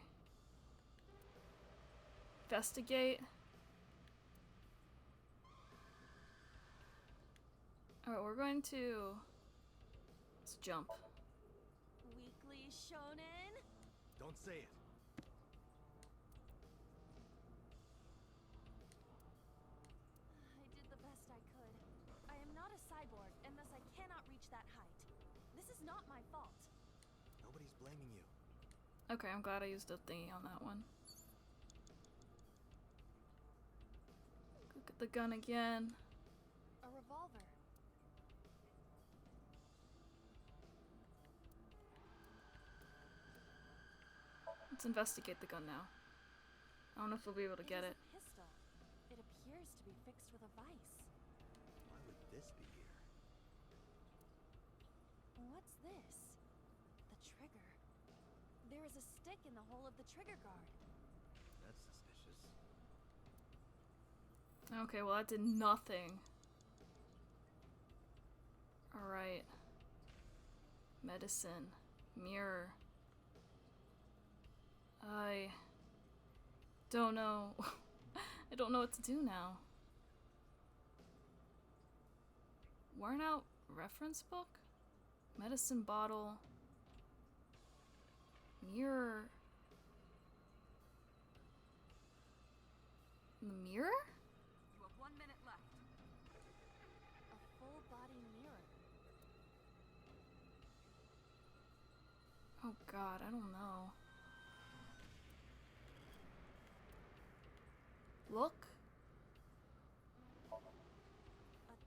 A: Investigate. Alright, we're going to... Let's jump.
G: Weekly Shonen?
D: Don't say it.
G: I did the best I could. I am not a cyborg, and thus I cannot reach that height. This is not my fault.
D: Nobody's blaming you.
A: Okay, I'm glad I used a thingy on that one. Look at the gun again.
G: A revolver.
A: Let's investigate the gun now. I don't know if we'll be able to get
G: It
A: it.
G: is a pistol. It appears to be fixed with a vice.
D: Why would this be here?
G: What's this? The trigger. There is a stick in the hole of the trigger guard.
D: That's suspicious.
A: Okay, well that did nothing. Alright. Medicine. Mirror. I don't know. I don't know what to do now. Worn out reference book? Medicine bottle. Mirror. The mirror?
H: You have 1 minute left.
G: A full body mirror.
A: Oh god, I don't know. Look?
G: A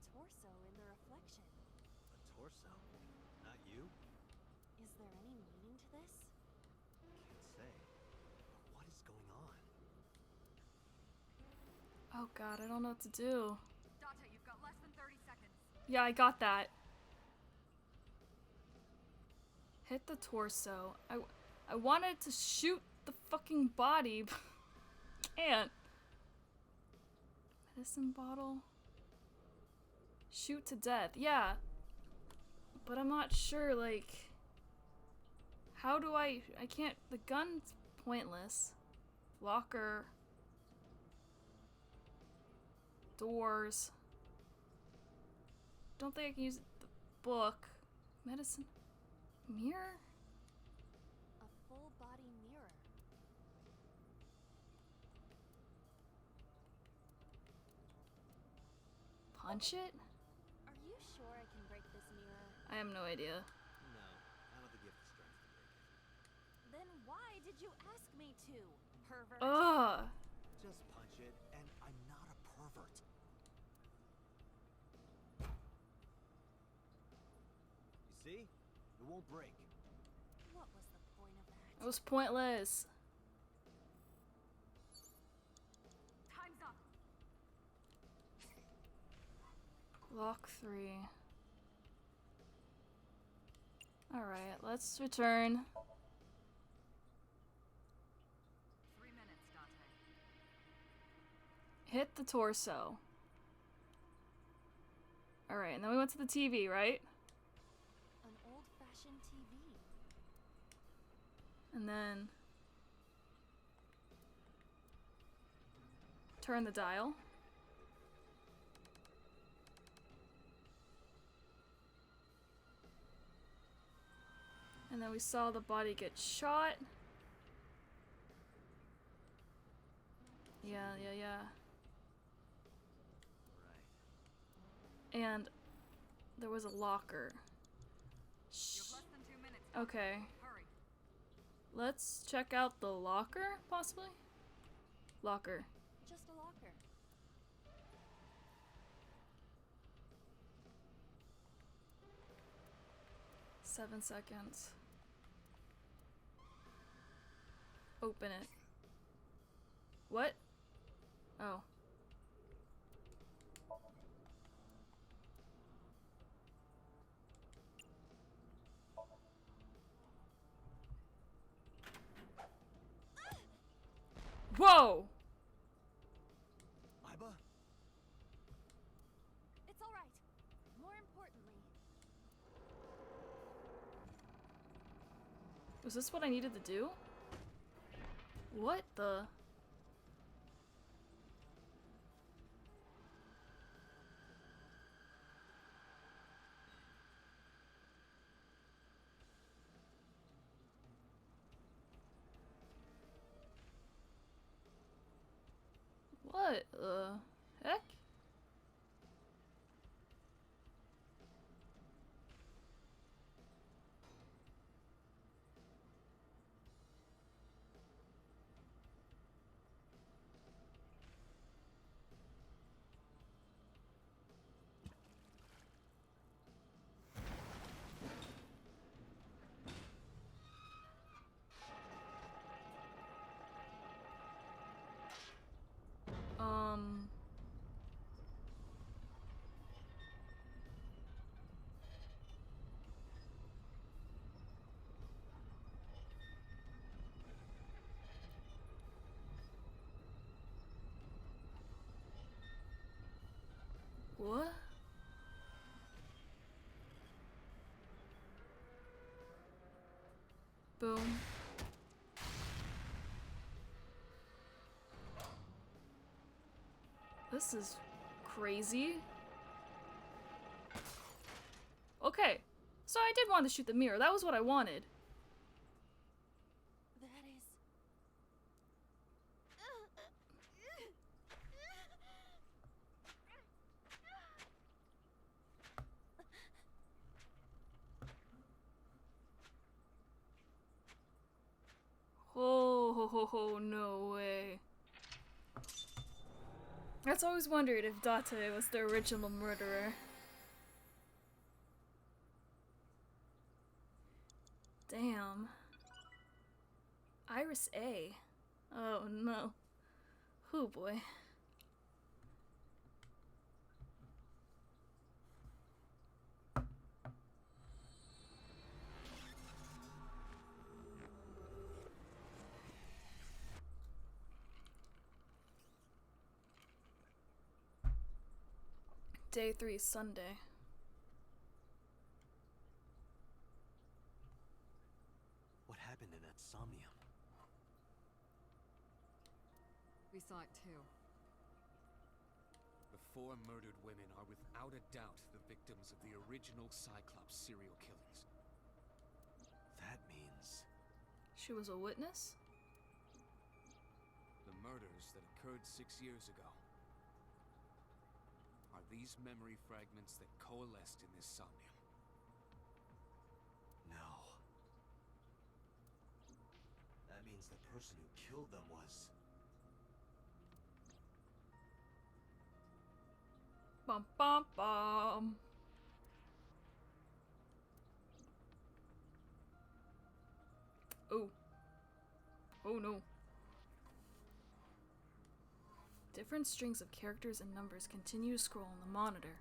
G: torso in the reflection.
D: A torso? Not you?
G: Is there any meaning to this?
D: Can't say. But what is going on?
A: Oh god, I don't know what to do.
H: Date, you've got less than 30 seconds.
A: Yeah, I got that. Hit the torso. I wanted to shoot the fucking body, but can't. Medicine bottle. Shoot to death. Yeah. But I'm not sure, like... How do I can't, the gun's pointless. Locker. Doors. Don't think I can use the book. Medicine. Mirror?
G: A full body mirror.
A: Punch it?
G: Are you sure I can break this mirror?
A: I have no idea.
D: No, I don't think you have the strength to break it.
G: Then why did you ask me to, pervert?
A: Ugh.
D: Just punch it, and I'm not a pervert. You see? It won't break.
G: What was the point of that?
A: It was pointless.
H: Time's up.
A: Lock 3. Alright, let's return.
H: 3 minutes, Dante.
A: Hit the torso. Alright, and then we went to the TV, right?
G: An old-fashioned TV.
A: And then turn the dial. And then we saw the body get shot. Yeah.
D: Right.
A: And there was a locker.
H: You have less than 2 minutes. Dante.
A: Okay.
H: Hurry.
A: Let's check out the locker, possibly? Locker.
G: Just a locker.
A: Seven seconds. Open it. What? Oh. Whoa!
D: Iba?
G: It's all right. More importantly,
A: Was this what I needed to do? What the? What the heck? What? Boom. This is crazy. Okay, so I did want to shoot the mirror. That was what I wanted.
G: that is.
A: Oh, no way. That's always wondered if Date was the original murderer. Damn. Iris A. Oh no. Oh boy. Day 3, Sunday.
D: What Somnium.
H: We saw it too.
I: The 4 murdered women are without a doubt the victims of the original Cyclops serial killings.
D: That means...
A: She was a witness?
I: The murders that occurred 6 years ago are these memory fragments that coalesced in this Somnium.
D: No. That means the person who killed them was...
A: Bum bum bum. Oh. Oh no. Different strings of characters and numbers continue to scroll on the monitor.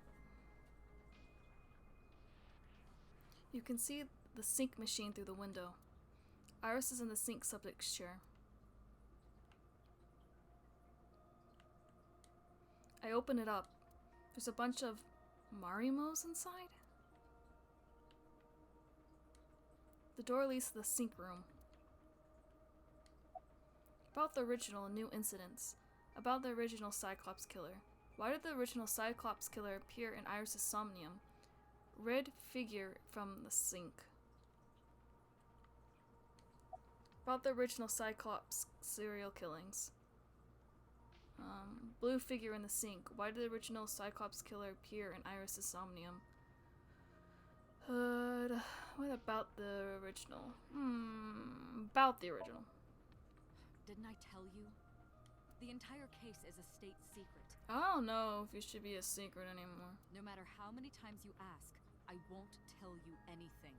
A: You can see the sink machine through the window. Iris is in the sink subject's chair. I open it up. There's a bunch of Marimos inside. The door leads to the sink room. About the original and new incidents. About the original Cyclops killer. Why did the original Cyclops killer appear in Iris' Somnium? Red figure from the sink. About the original Cyclops serial killings. Blue figure in the sink. Why did the original Cyclops killer appear in Iris' Somnium? What about the original? About the original.
H: Didn't I tell you? The entire case is a state secret.
A: I don't know if it should be a secret anymore.
H: No matter how many times you ask, I won't tell you anything.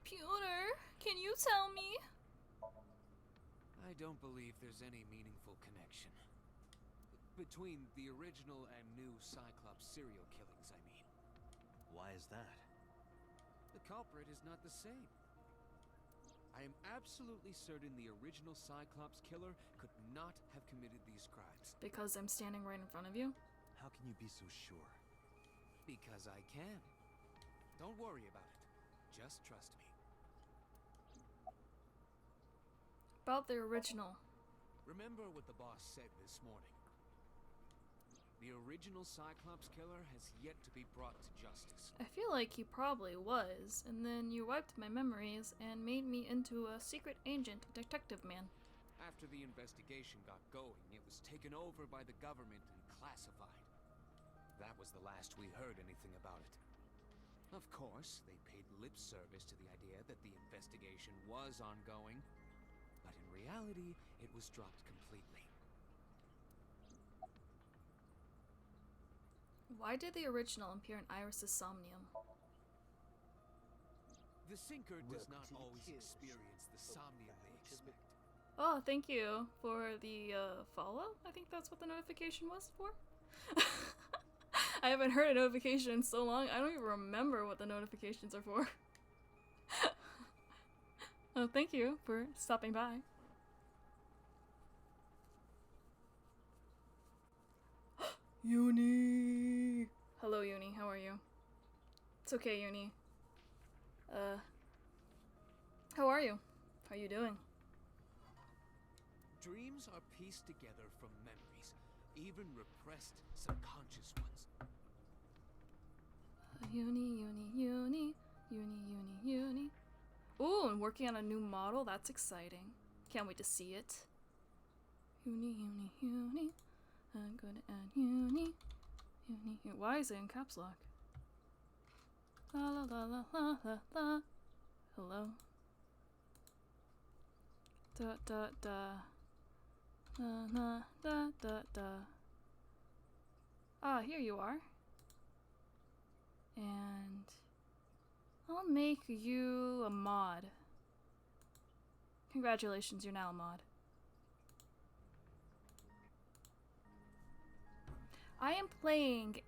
A: Pewter, can you tell me?
I: I don't believe there's any meaningful connection. Between the original and new Cyclops serial killings, I mean.
D: Why is that?
I: The culprit is not the same. I am absolutely certain the original Cyclops killer could not have committed these crimes.
A: Because I'm standing right in front of you?
D: How can you be so sure?
I: Because I can. Don't worry about it. Just trust me.
A: About the original.
I: Remember what the boss said this morning. The original Cyclops killer has yet to be brought to justice.
A: I feel like he probably was, and then you wiped my memories and made me into a secret agent detective man.
I: After the investigation got going, it was taken over by the government and classified. That was the last we heard anything about it. Of course, they paid lip service to the idea that the investigation was ongoing, but in reality, it was dropped completely.
A: Why did the original appear in Iris' Somnium?
I: The sinker does not always experience the somnium they expect.
A: Oh, thank you for the follow? I think that's what the notification was for. I haven't heard a notification in so long, I don't even remember what the notifications are for. Oh, thank you for stopping by. Uni! Hello, Uni. How are you? It's okay, Uni. How are you? How are you doing?
I: Dreams are pieced together from memories, even repressed subconscious ones.
A: Uni. Ooh, and working on a new model? That's exciting. Can't wait to see it. Uni. I'm gonna add uni. Why is it in caps lock? La la la la la la la. Hello. Da da da. Na na da da da. Ah, here you are. And I'll make you a mod. Congratulations, you're now a mod. I am playing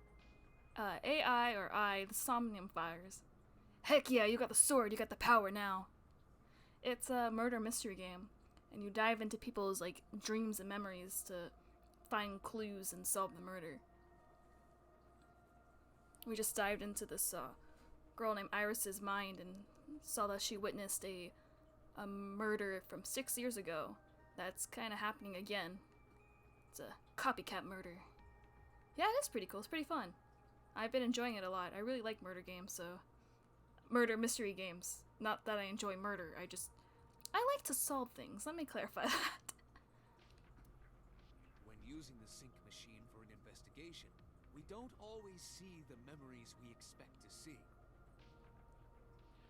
A: AI or the Somnium Files. Heck yeah, you got the sword, you got the power now. It's a murder mystery game, and you dive into people's like dreams and memories to find clues and solve the murder. We just dived into this girl named Iris's mind and saw that she witnessed a a murder from 6 years ago that's kind of happening again. It's a copycat murder. Yeah, it is pretty cool. It's pretty fun. I've been enjoying it a lot. I really like murder games, so... Murder mystery games. Not that I enjoy murder, I like to solve things. Let me clarify that.
I: When using the sync machine for an investigation, we don't always see the memories we expect to see.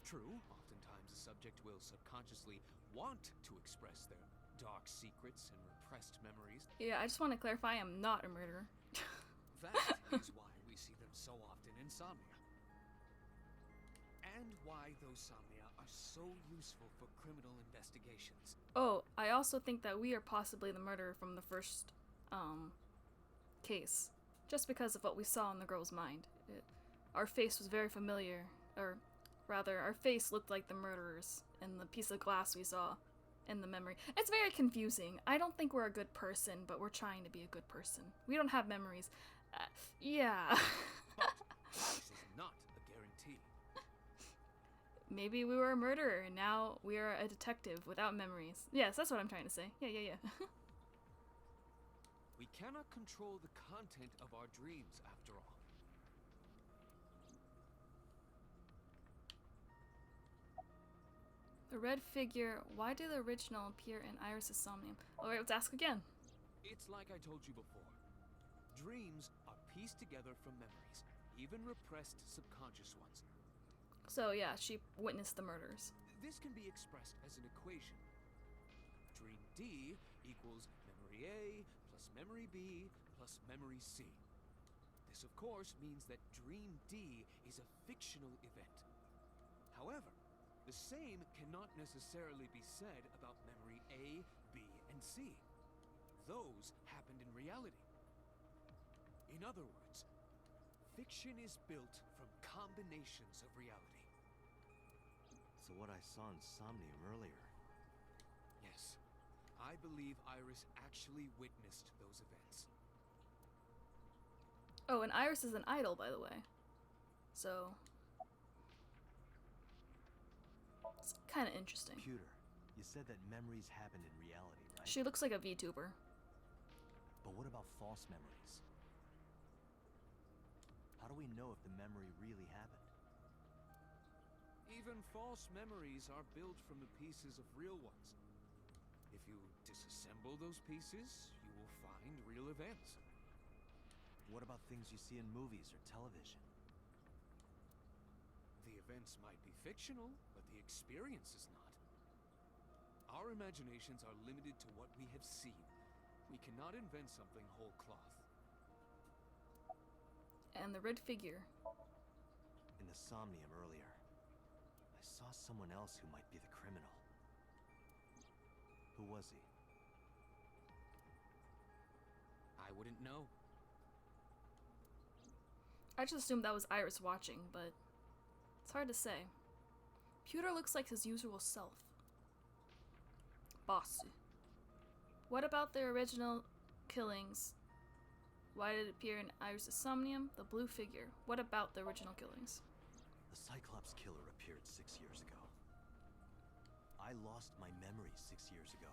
I: True, oftentimes a subject will subconsciously want to express their dark secrets and repressed memories.
A: Yeah, I just want to clarify I'm not a murderer.
I: That is why we see them so often in Somnia. And why those Somnia are so useful for criminal investigations.
A: Oh, I also think that we are possibly the murderer from the first, case. Just because of what we saw in the girl's mind. Our face was very familiar, or rather, our face looked like the murderers in the piece of glass we saw in the memory. It's very confusing. I don't think we're a good person, but we're trying to be a good person. We don't have memories. Yeah.
I: But this is not a guarantee.
A: Maybe we were a murderer, and now we are a detective without memories. Yes, that's what I'm trying to say. Yeah.
I: We cannot control the content of our dreams, after all.
A: The red figure, why did the original appear in Iris' Somnium? Oh wait, let's ask again.
I: It's like I told you before. Dreams are pieced together from memories, even repressed subconscious ones.
A: So yeah, she witnessed the murders.
I: This can be expressed as an equation. Dream D equals memory A plus memory B plus memory C. This, of course, means that Dream D is a fictional event. However, the same cannot necessarily be said about memory A, B, and C. Those happened in reality. In other words, fiction is built from combinations of reality.
D: So what I saw in Somnium earlier...
I: Yes, I believe Iris actually witnessed those events.
A: Oh, and Iris is an idol, by the way. So... it's kind of interesting.
D: Computer, you said that memories happen in reality, right?
A: She looks like a VTuber.
D: But what about false memories? How do we know if the memory really happened?
I: Even false memories are built from the pieces of real ones. If you disassemble those pieces, you will find real events.
D: What about things you see in movies or television?
I: The events might be fictional, but the experience is not. Our imaginations are limited to what we have seen. We cannot invent something whole cloth.
A: And the red figure.
D: In the Somnium earlier, I saw someone else who might be the criminal. Who was he?
I: I wouldn't know.
A: I just assumed that was Iris watching, but it's hard to say. Pewter looks like his usual self. Boss. What about the original killings? Why did it appear in Iris' Somnium? The blue figure. What about the original killings?
D: The Cyclops killer appeared 6 years ago. I lost my memory 6 years ago.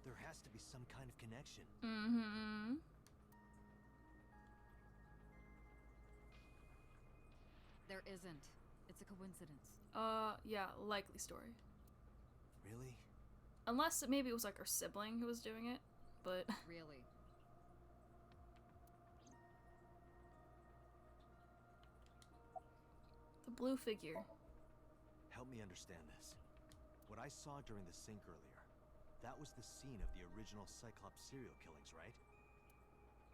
D: There has to be some kind of connection.
A: Mm-hmm.
H: There isn't. It's a coincidence.
A: Yeah, likely story.
D: Really?
A: Unless maybe it was like her sibling who was doing it, but...
H: Really.
A: The blue figure.
D: Help me understand this. What I saw during the sync earlier, that was the scene of the original Cyclops serial killings, right?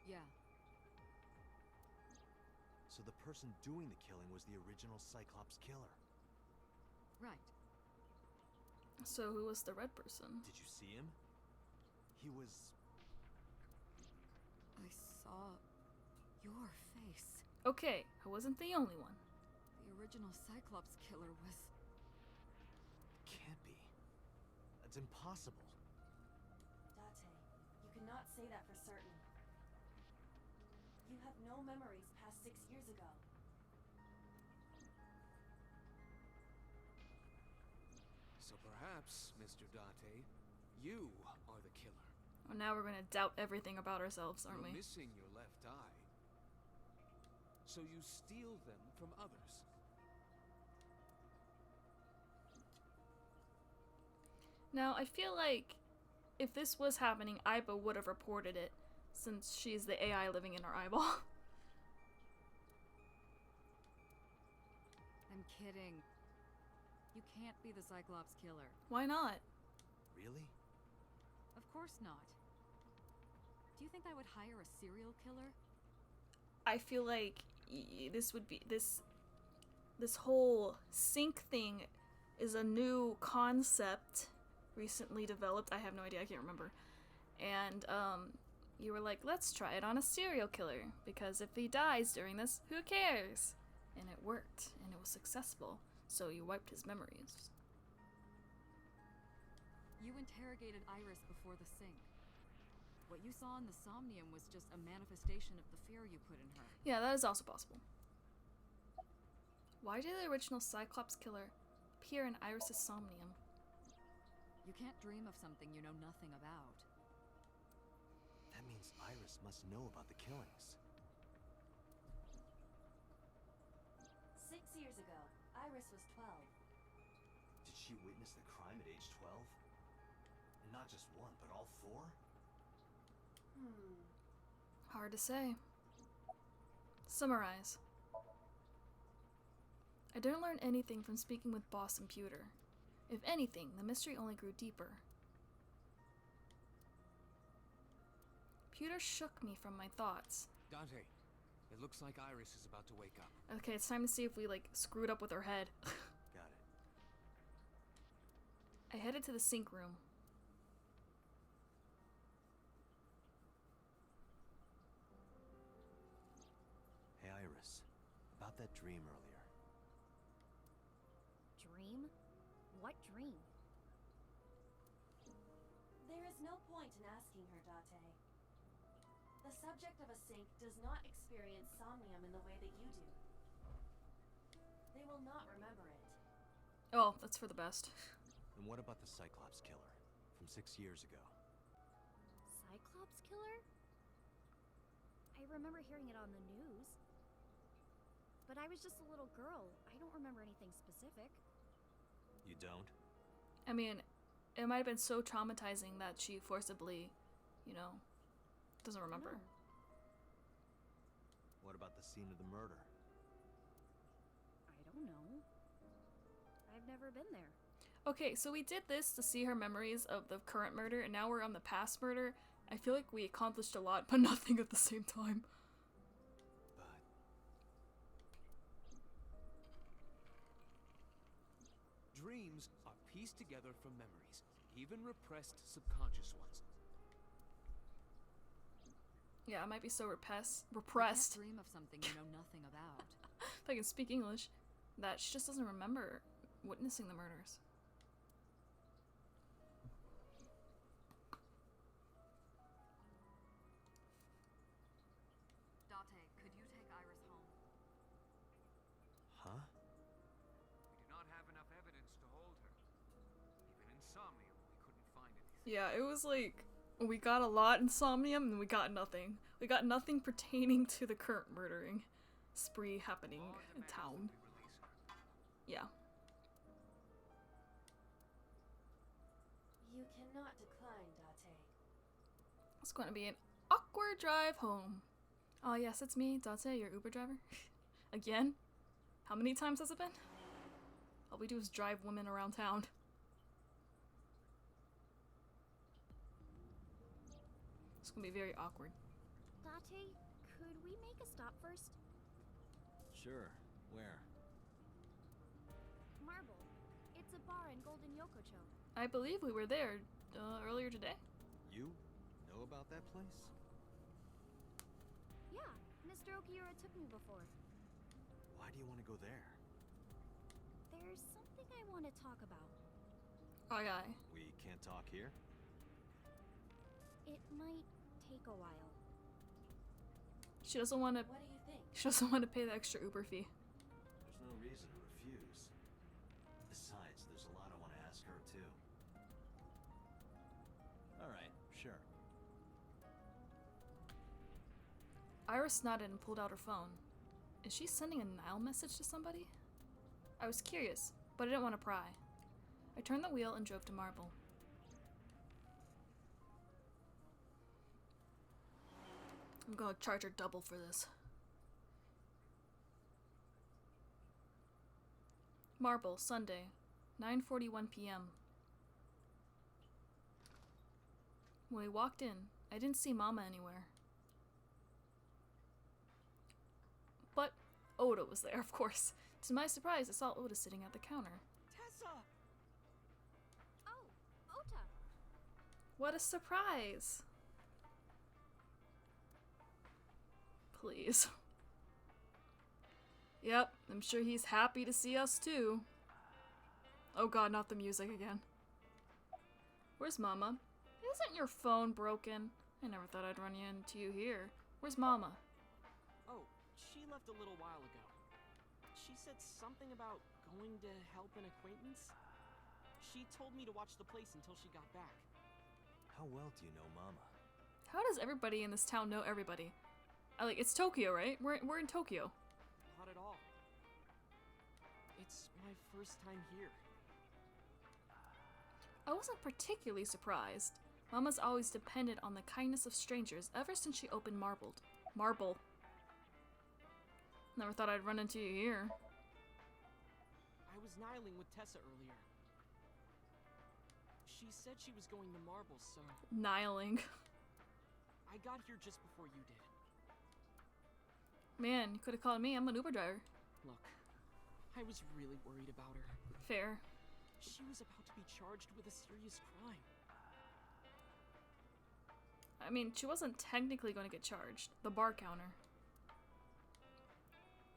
H: Yeah.
D: So the person doing the killing was the original Cyclops killer.
H: Right.
A: So who was the red person?
D: Did you see him? He was...
H: I saw your face.
A: Okay, I wasn't the only one.
H: The original Cyclops killer was...
D: Can't be. That's impossible.
E: Date, you cannot say that for certain. You have no memories past 6 years ago.
I: So perhaps, Mr. Date, you are the killer.
A: Oh, now we're gonna doubt everything about ourselves, aren't
I: You're
A: we?
I: missing your left eye. So you steal them from others.
A: Now, I feel like if this was happening, Aiba would have reported it, since she's the AI living in our eyeball.
H: I'm kidding. You can't be the Cyclops killer.
A: Why not?
D: Really?
H: Of course not. Do you think I would hire a serial killer?
A: I feel like this would be this whole sync thing is a new concept recently developed. I have no idea, I can't remember. And you were like, let's try it on a serial killer, because if he dies during this, who cares? And it worked, and it was successful. So you wiped his memories.
H: You interrogated Iris before the sync. What you saw in the Somnium was just a manifestation of the fear you put in her.
A: Yeah, that is also possible. Why did the original Cyclops killer appear in Iris's Somnium?
H: You can't dream of something you know nothing about.
D: That means Iris must know about the killings.
E: 6 years ago, Iris was 12.
D: Did she witness the crime at age 12? And not just one, but all four?
A: Hard to say. Summarize. I didn't learn anything from speaking with Boss and Pewter. If anything, the mystery only grew deeper. Pewter shook me from my thoughts.
I: Dante, it looks like Iris is about to wake up.
A: Okay, it's time to see if we, like, screwed up with her head.
D: Got it.
A: I headed to the sync room.
D: Hey, Iris. About that dream earlier.
F: Dream? What dream?
E: There is no point in asking her, Date. The subject of a sync does not experience somnium in the way that you do. They will not remember it.
A: Oh, that's for the best.
D: And what about the Cyclops killer from 6 years ago?
F: Cyclops killer? I remember hearing it on the news. But I was just a little girl. I don't remember anything specific.
D: You don't?
A: I mean, it might have been so traumatizing that she forcibly, you know, doesn't remember.
F: No.
D: What about the scene of the murder?
F: I don't know. I've never been there.
A: Okay, so we did this to see her memories of the current murder, and now we're on the past murder. I feel like we accomplished a lot, but nothing at the same time.
D: But...
I: Dreams are pieced together from memories, even repressed subconscious ones.
A: Yeah, I might be so repressed.
H: You can't dream of something you know nothing about.
A: If I can speak English, that she just doesn't remember witnessing the murders.
H: Date, could you take Iris home?
D: Huh?
I: We do not have enough evidence to hold her. Even in Somnium, we couldn't find anything.
A: Yeah, it was like, we got a lot in Somnium, and we got nothing. We got nothing pertaining to the current murdering spree happening
I: Our
A: in
I: demand
A: town.
I: is that we release her.
A: Yeah.
E: You cannot decline, Date.
A: It's going to be an awkward drive home. Oh yes, it's me, Date, your Uber driver. Again? How many times has it been? All we do is drive women around town. It's gonna be very awkward.
F: Date, could we make a stop first?
D: Sure. Where?
F: Marble. It's a bar in Golden Yokocho.
A: I believe we were there earlier today.
D: You know about that place?
F: Yeah, Mr. Okiura took me before.
D: Why do you want to go there?
F: There's something I want to talk about.
A: Aye aye.
D: We can't talk here?
F: It might take a while.
A: She doesn't want to.
E: What do you think?
A: She doesn't want to pay the extra Uber fee.
D: There's no reason to refuse. Besides, there's a lot I want to ask her
A: Iris nodded and pulled out her phone. Is she sending a Nile message to somebody? I was curious, but I didn't want to pry. I turned the wheel and drove to Marble. I'm gonna charge her double for this. Marble, Sunday, 9:41 p.m. When we walked in, I didn't see Mama anywhere. But Oda was there, of course. To my surprise, I saw Oda sitting at the counter.
C: Tessa!
F: Oh, Ota.
A: What a surprise! Please. Yep, I'm sure he's happy to see us too. Oh god, not the music again. Where's Mama? Isn't your phone broken? I never thought I'd run into you here. Where's Mama?
C: Oh, she left a little while ago. She said something about going to help an acquaintance. She told me to watch the place until she got back.
D: How well do you know Mama?
A: How does everybody in this town know everybody? It's Tokyo, right? We're in Tokyo.
C: Not at all. It's my first time here.
A: I wasn't particularly surprised. Mama's always depended on the kindness of strangers ever since she opened Marble. Never thought I'd run into you here.
C: I was nihiling with Tessa earlier. She said she was going to Marble, so
A: Nihiling.
C: I got here just before you did.
A: Man, you could have called me. I'm an Uber driver.
C: Look, I was really worried about her.
A: Fair.
C: She was about to be charged with a serious crime.
A: I mean, she wasn't technically going to get charged. The bar counter.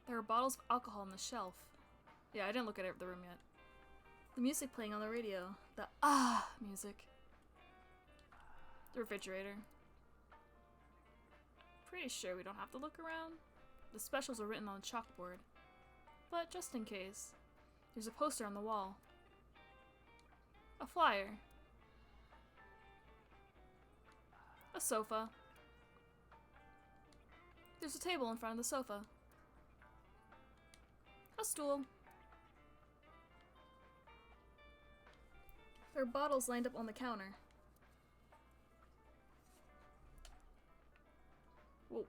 A: There were bottles of alcohol on the shelf. Yeah, I didn't look at the room yet. The music playing on the radio. The music. The refrigerator. Pretty sure we don't have to look around. The specials are written on the chalkboard. But just in case, there's a poster on the wall. A flyer. A sofa. There's a table in front of the sofa. A stool. There are bottles lined up on the counter. Whoa.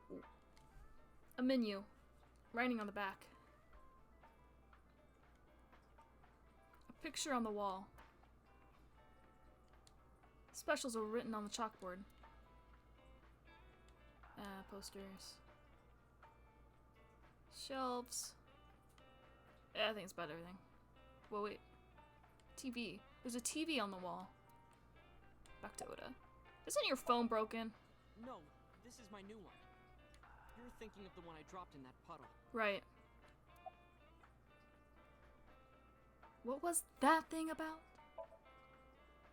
A: A menu. Writing on the back. A picture on the wall. Specials are written on the chalkboard. Posters. Shelves. Yeah, I think it's about everything. Whoa, wait. TV. There's a TV on the wall. Back to Oda. Isn't your phone broken?
C: No, this is my new one. You're thinking of the one I dropped in that puddle.
A: Right. What was that thing about?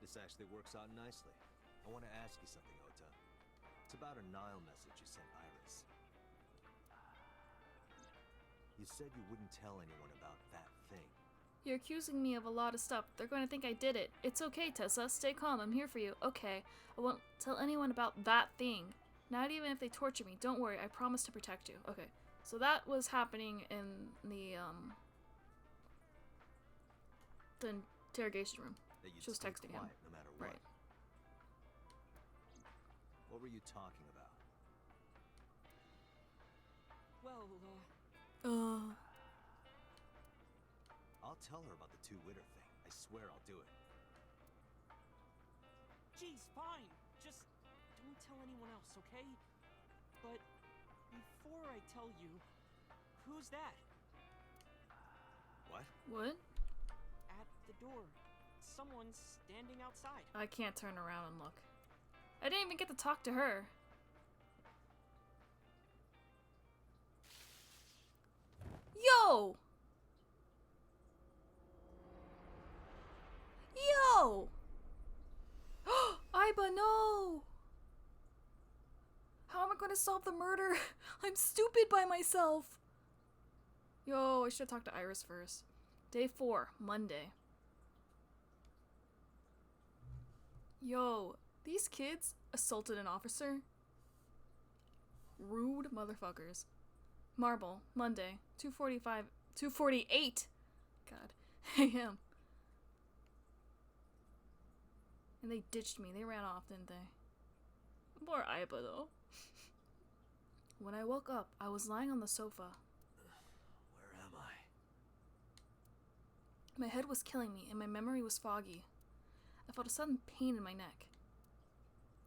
D: This actually works out nicely. I want to ask you something, Ota. It's about a Nile message you sent Iris. You said you wouldn't tell anyone about that thing.
A: You're accusing me of a lot of stuff. They're going to think I did it. It's okay, Tessa. Stay calm. I'm here for you. Okay. I won't tell anyone about that thing. Not even if they torture me. Don't worry. I promise to protect you. Okay. So that was happening in the interrogation room.
D: That you'd
A: She was
D: stay
A: texting him.
D: quiet no matter what.
A: Right.
D: What were you talking about?
C: Well,
D: I'll tell her about the two-witter thing. I swear I'll do it.
C: geez, fine. Just don't tell anyone else, okay? But before I tell you, who's that?
D: What?
A: What?
C: At the door. Someone's standing outside.
A: I can't turn around and look. I didn't even get to talk to her. Yo! Yo! Aiba, no! How am I going to solve the murder? I'm stupid by myself. Yo, I should have talked to Iris first. Day 4, Monday. Yo, these kids assaulted an officer? Rude motherfuckers. Marble, Monday, 2:48. God, a.m. And they ditched me. They ran off, didn't they? Poor Aiba, though. When I woke up, I was lying on the sofa.
D: Where am I?
A: My head was killing me, and my memory was foggy. I felt a sudden pain in my neck.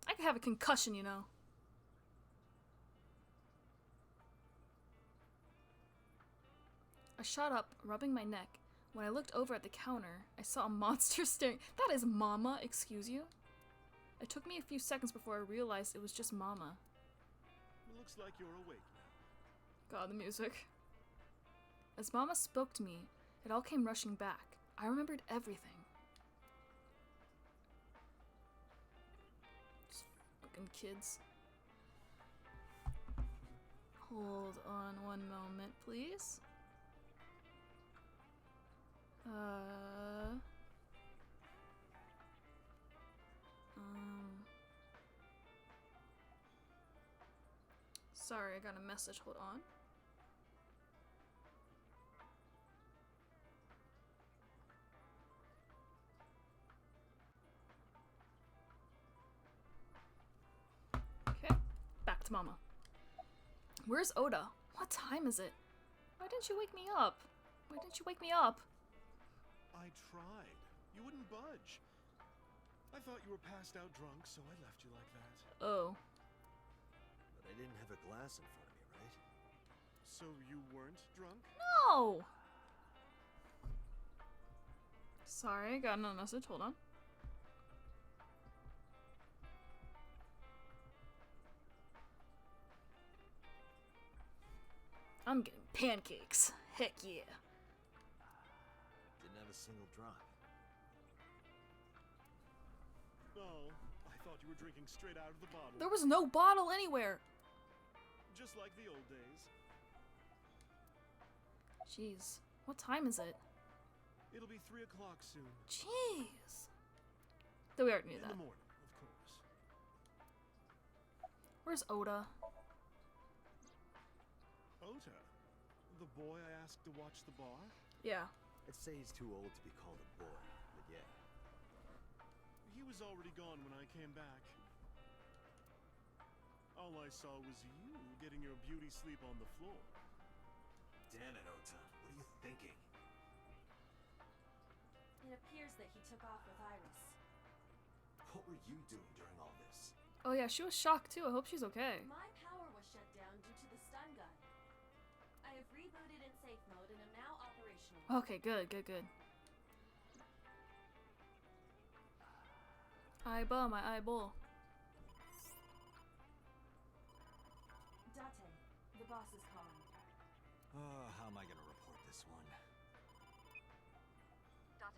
A: I could have a concussion, you know. I shot up, rubbing my neck. When I looked over at the counter, I saw a monster staring. That is Mama, excuse you? It took me a few seconds before I realized it was just Mama.
J: It looks like you're awake now.
A: God, the music. As Mama spoke to me, it all came rushing back. I remembered everything. Just fucking kids. Hold on one moment, please. Sorry, I got a message. Hold on. Okay, back to Mama. Where's Oda? What time is it? Why didn't you wake me up? Why didn't you wake me up?
J: I tried. You wouldn't budge. I thought you were passed out drunk, so I left you like that.
A: Oh.
D: But I didn't have a glass in front of me, right?
J: So you weren't drunk?
A: No! Sorry, I got another message. Hold on. I'm getting pancakes. Heck yeah.
D: Didn't have a single drop.
J: Oh, I thought you were drinking straight out of the bottle.
A: There was no bottle anywhere.
J: Just like the old days.
A: Jeez. What time is it?
J: It'll be 3 o'clock soon.
A: Jeez. Though we already knew
J: In
A: that.
J: the morning, of course.
A: Where's Oda?
J: Ota? The boy I asked to watch the bar?
A: Yeah.
D: I'd say he's too old to be called a boy, but yeah.
J: He was already gone when I came back. All I saw was you getting your beauty sleep on the floor.
D: Damn it, Ota. What are you thinking?
E: It appears that he took off with Iris.
D: What were you doing during all this?
A: Oh yeah, she was shocked too. I hope she's okay.
E: My power was shut down due to the stun gun. I have rebooted in safe mode and am now operational.
A: Okay, good, good, good. Aiba, my eyeball.
E: Date, the boss is calling.
D: Oh, how am I gonna report this one?
H: Date,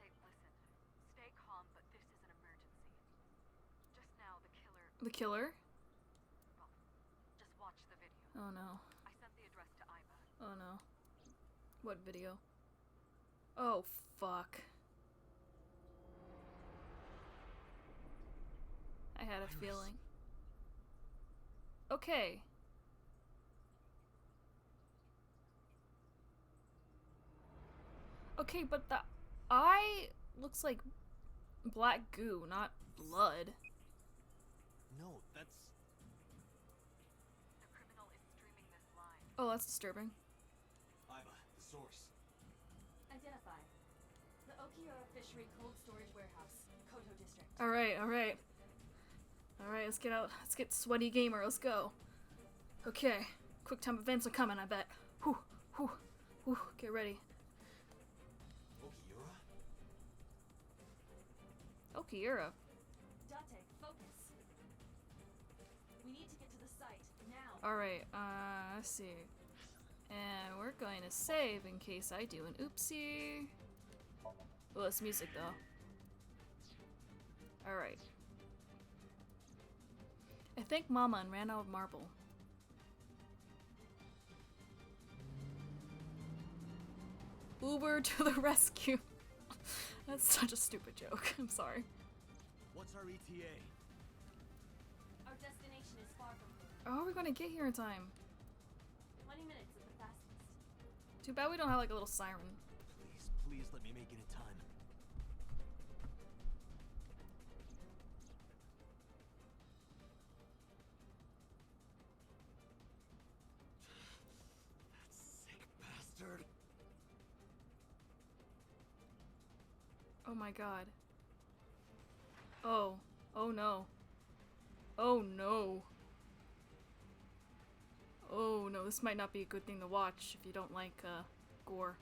H: listen. Stay calm, but this is an emergency. Just now, the killer...
A: The killer?
H: Well, just watch the video.
A: Oh no.
H: I sent the address to Aiba.
A: Oh no. What video? Oh fuck. I had a feeling. Okay. Okay, but the eye looks like black goo, not blood.
D: No, that's...
H: The criminal is streaming this live.
A: Oh, that's disturbing.
D: Aiba, the source.
E: Identified. The Okiura Fishery Cold Storage Warehouse, Koto District.
A: Alright, alright. Alright, let's get out. Let's get sweaty gamer. Let's go. Okay. Quick time events are coming, I bet. Whew, whew, whew. Get ready.
D: Okiura?
A: Okiura.
E: Date, focus. We need to get to the site, now.
A: Alright, let's see. And we're going to save in case I do an oopsie. Oh, it's music though. Alright. I thanked Mama and ran out of marble. Uber to the rescue. That's such a stupid joke. I'm sorry.
D: What's our ETA?
E: Our destination is far from here.
A: How are we gonna get here in time?
E: 20 minutes at the fastest.
A: Too bad we don't have like a little siren.
D: Please, please let me make it in time. That sick bastard.
A: Oh my god. Oh. Oh no. Oh no. Oh no, this might not be a good thing to watch if you don't like, gore.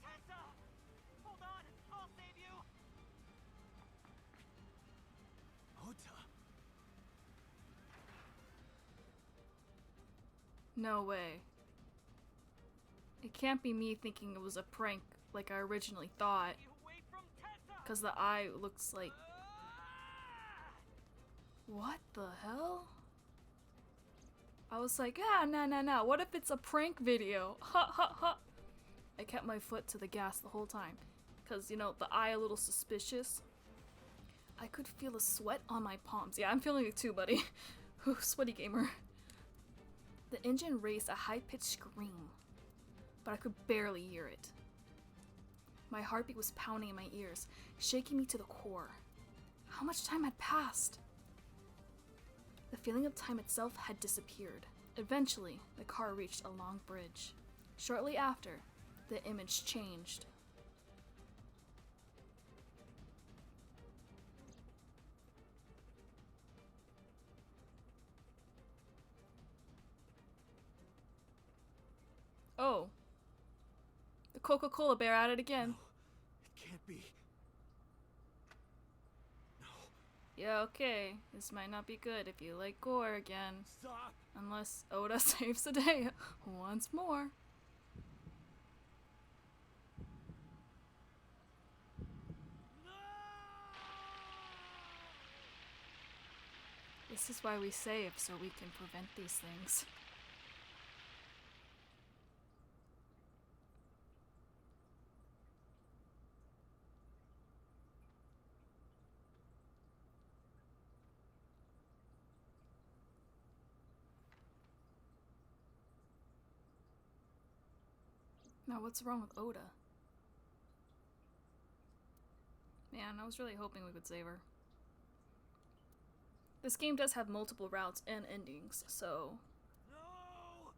C: Tessa! Hold on! I'll save you!
D: Ota.
A: No way. It can't be me thinking it was a prank like I originally thought.
C: Stay away from Tessa!
A: Because the eye looks like...
C: Ah!
A: What the hell? I was like, nah. What if it's a prank video? Ha ha ha. I kept my foot to the gas the whole time. Because, you know, the eye a little suspicious. I could feel the sweat on my palms. Yeah, I'm feeling it too, buddy. Ooh, sweaty gamer. The engine raised a high-pitched scream, but I could barely hear it. My heartbeat was pounding in my ears, shaking me to the core. How much time had passed? The feeling of time itself had disappeared. Eventually, the car reached a long bridge. Shortly after, the image changed. Oh. The Coca-Cola bear at it again.
D: No, it can't be. No.
A: Yeah, okay. This might not be good if you like gore again.
D: Stop!
A: Unless Oda saves the day once more. This is why we save, so we can prevent these things. Now, what's wrong with Oda? Man, I was really hoping we could save her. This game does have multiple routes and endings, so...
C: No!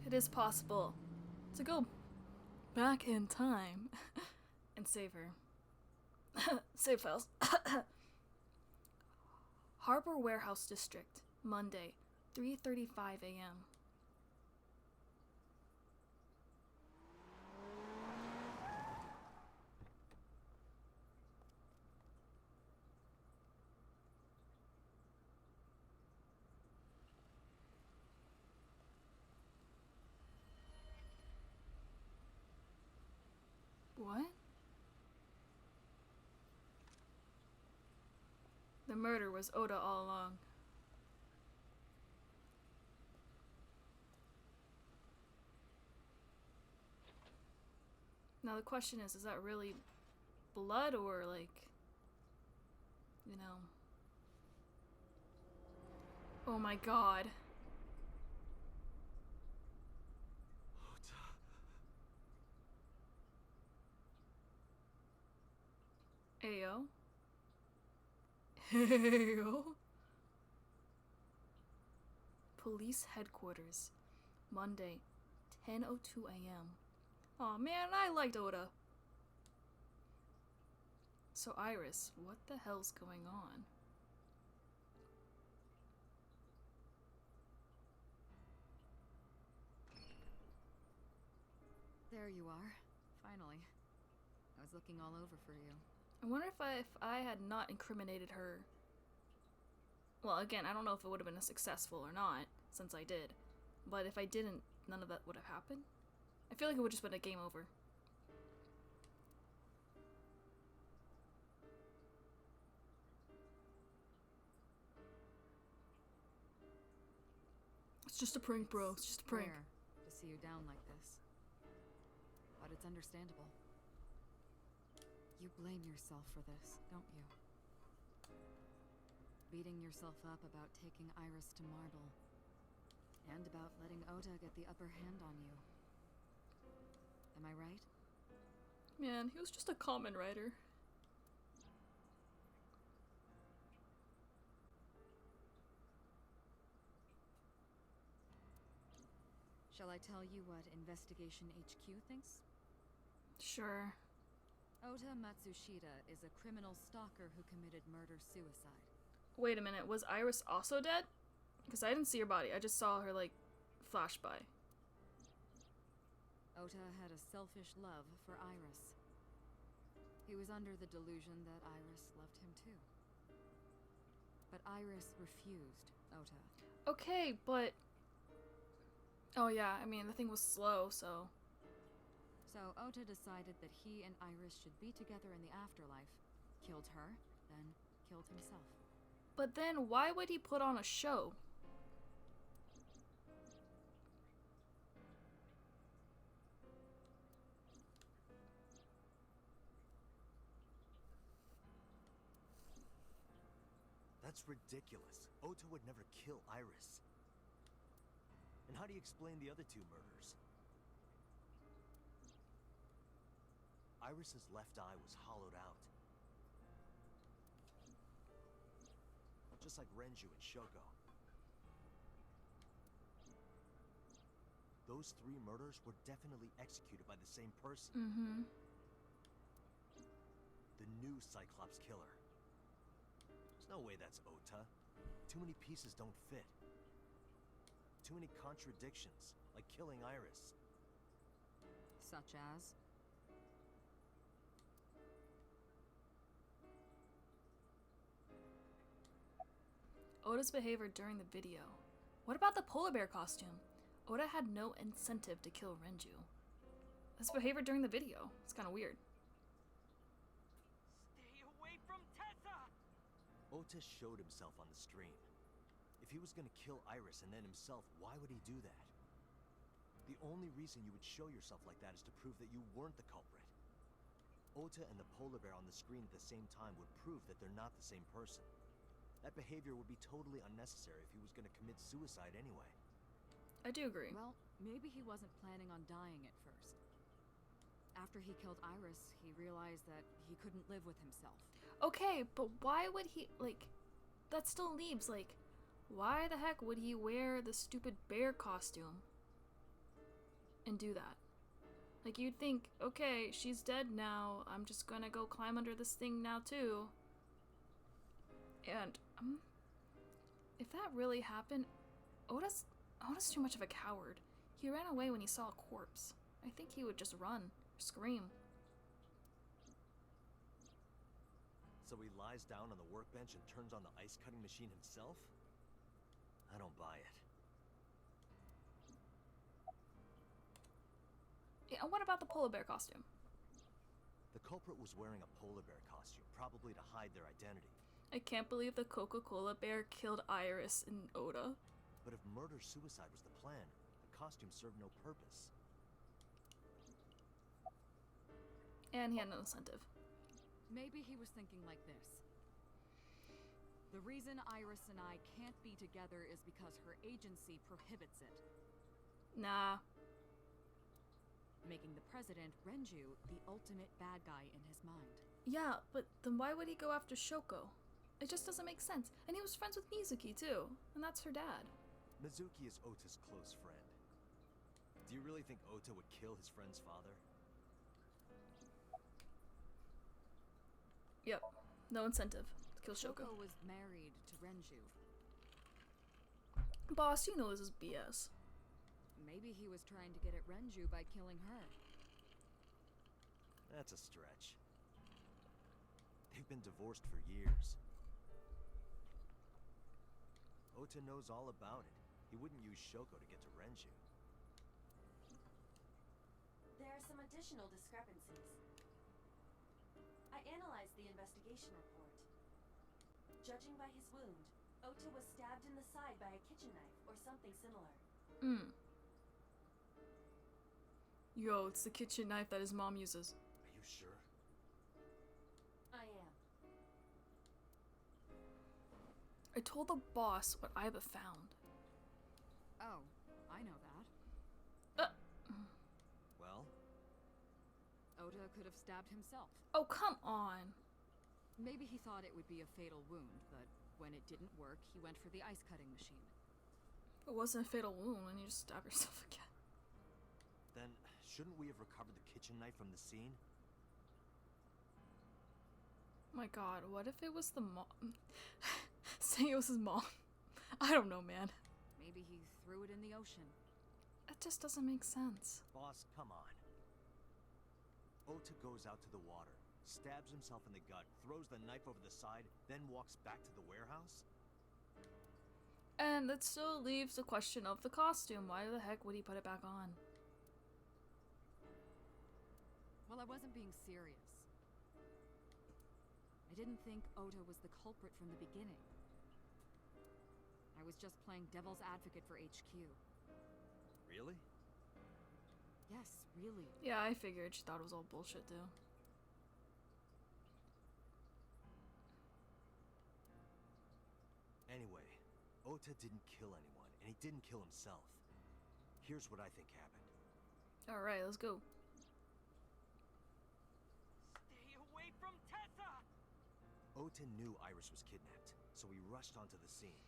A: It is possible to go back in time and save her. Save files. Harbor Warehouse District, Monday, 3:35 a.m. What? The murder was Oda all along. Now the question is that really blood or like, you know? Oh my god. Ayo. Ayo. Police headquarters, Monday, 10:02 a.m. Aw man, I liked Oda. So Iris, what the hell's going on?
H: There you are. Finally. I was looking all over for you.
A: I wonder if I had not incriminated her. Well, again, I don't know if it would have been successful or not, since I did. But if I didn't, none of that would have happened. I feel like it would just been a game over. It's just a prank, bro. It's just a prank.
H: Rare to see you down like this. but it's understandable. You blame yourself for this, don't you? Beating yourself up about taking Iris to Marble, and about letting Ota get the upper hand on you. Am I right?
A: Man, he was just a common writer.
H: Shall I tell you what Investigation HQ thinks?
A: Sure.
H: Ota Matsushita is a criminal stalker who committed murder-suicide.
A: Wait a minute, was Iris also dead? Because I didn't see her body, I just saw her, like, flash by.
H: Ota had a selfish love for Iris. He was under the delusion that Iris loved him too. But Iris refused Ota.
A: Okay, but... Oh yeah, I mean, the thing was slow, so...
H: So Ota decided that he and Iris should be together in the afterlife, killed her, then killed himself.
A: But then why would he put on a show?
D: That's ridiculous. Ota would never kill Iris. And how do you explain the other two murders? Iris's left eye was hollowed out. Just like Renju and Shoko. Those three murders were definitely executed by the same person.
A: Mm-hmm.
D: The new Cyclops killer. There's no way that's Ota. Too many pieces don't fit. Too many contradictions, like killing Iris.
H: Such as?
A: Oda's behavior during the video. What about the polar bear costume? Oda had no incentive to kill Renju. His behavior during the video. It's kind of weird.
C: Stay away from Tessa!
D: Ota showed himself on the stream. If he was gonna kill Iris and then himself, why would he do that? The only reason you would show yourself like that is to prove that you weren't the culprit. Ota and the polar bear on the screen at the same time would prove that they're not the same person. That behavior would be totally unnecessary if he was gonna commit suicide anyway.
A: I do agree.
H: Well, maybe he wasn't planning on dying at first. After he killed Iris, he realized that he couldn't live with himself.
A: Okay, but why would he, like, that still leaves, like, why the heck would he wear the stupid bear costume and do that? Like, you'd think, okay, she's dead now, I'm just gonna go climb under this thing now too. And, if that really happened, Oda's too much of a coward. He ran away when he saw a corpse. I think he would just run, scream.
D: So he lies down on the workbench and turns on the ice cutting machine himself? I don't buy it.
A: Yeah, what about the polar bear costume?
D: The culprit was wearing a polar bear costume, probably to hide their identity.
A: I can't believe the Coca-Cola bear killed Iris and Oda.
D: But if murder-suicide was the plan, the costume served no purpose.
A: And he had no incentive.
H: Maybe he was thinking like this. The reason Iris and I can't be together is because her agency prohibits it.
A: Nah.
H: Making the president, Renju, the ultimate bad guy in his mind.
A: Yeah, but then why would he go after Shoko? It just doesn't make sense. And he was friends with Mizuki too, and that's her dad.
D: Mizuki is Ota's close friend. Do you really think Ota would kill his friend's father?
A: Yep. No incentive to kill Shoko.
H: Shoko was married to Renju.
A: Boss, you know this is BS.
H: Maybe he was trying to get at Renju by killing her.
D: That's a stretch. They've been divorced for years. Ota knows all about it. He wouldn't use Shoko to get to Renju.
E: There are some additional discrepancies. I analyzed the investigation report. Judging by his wound, Ota was stabbed in the side by a kitchen knife or something similar.
A: Yo, it's the kitchen knife that his mom uses.
D: Are you sure?
E: I am.
A: I told the boss what Iba found.
H: Oh, I know that.
D: Well,
H: Ota could have stabbed himself.
A: Oh, come on.
H: Maybe he thought it would be a fatal wound, but when it didn't work, he went for the ice cutting machine.
A: It wasn't a fatal wound and you just stab yourself again.
D: then shouldn't we have recovered the kitchen knife from the scene?
A: My god, what if it was the mom? Saying it was his mom. I don't know, man.
H: Maybe he threw it in the ocean.
A: It just doesn't make sense.
D: Boss, come on. Ota goes out to the water, stabs himself in the gut, throws the knife over the side, then walks back to the warehouse?
A: And that still leaves the question of the costume. Why the heck would he put it back on?
H: Well, I wasn't being serious. I didn't think Ota was the culprit from the beginning. I was just playing devil's advocate for HQ.
D: Really?
H: Yes, really.
A: Yeah, I figured she thought it was all bullshit too.
D: Anyway, Ota didn't kill anyone, and he didn't kill himself. Here's what I think happened.
A: Alright, let's go.
C: Stay away from Tessa!
D: Ota knew Iris was kidnapped, so he rushed onto the scene.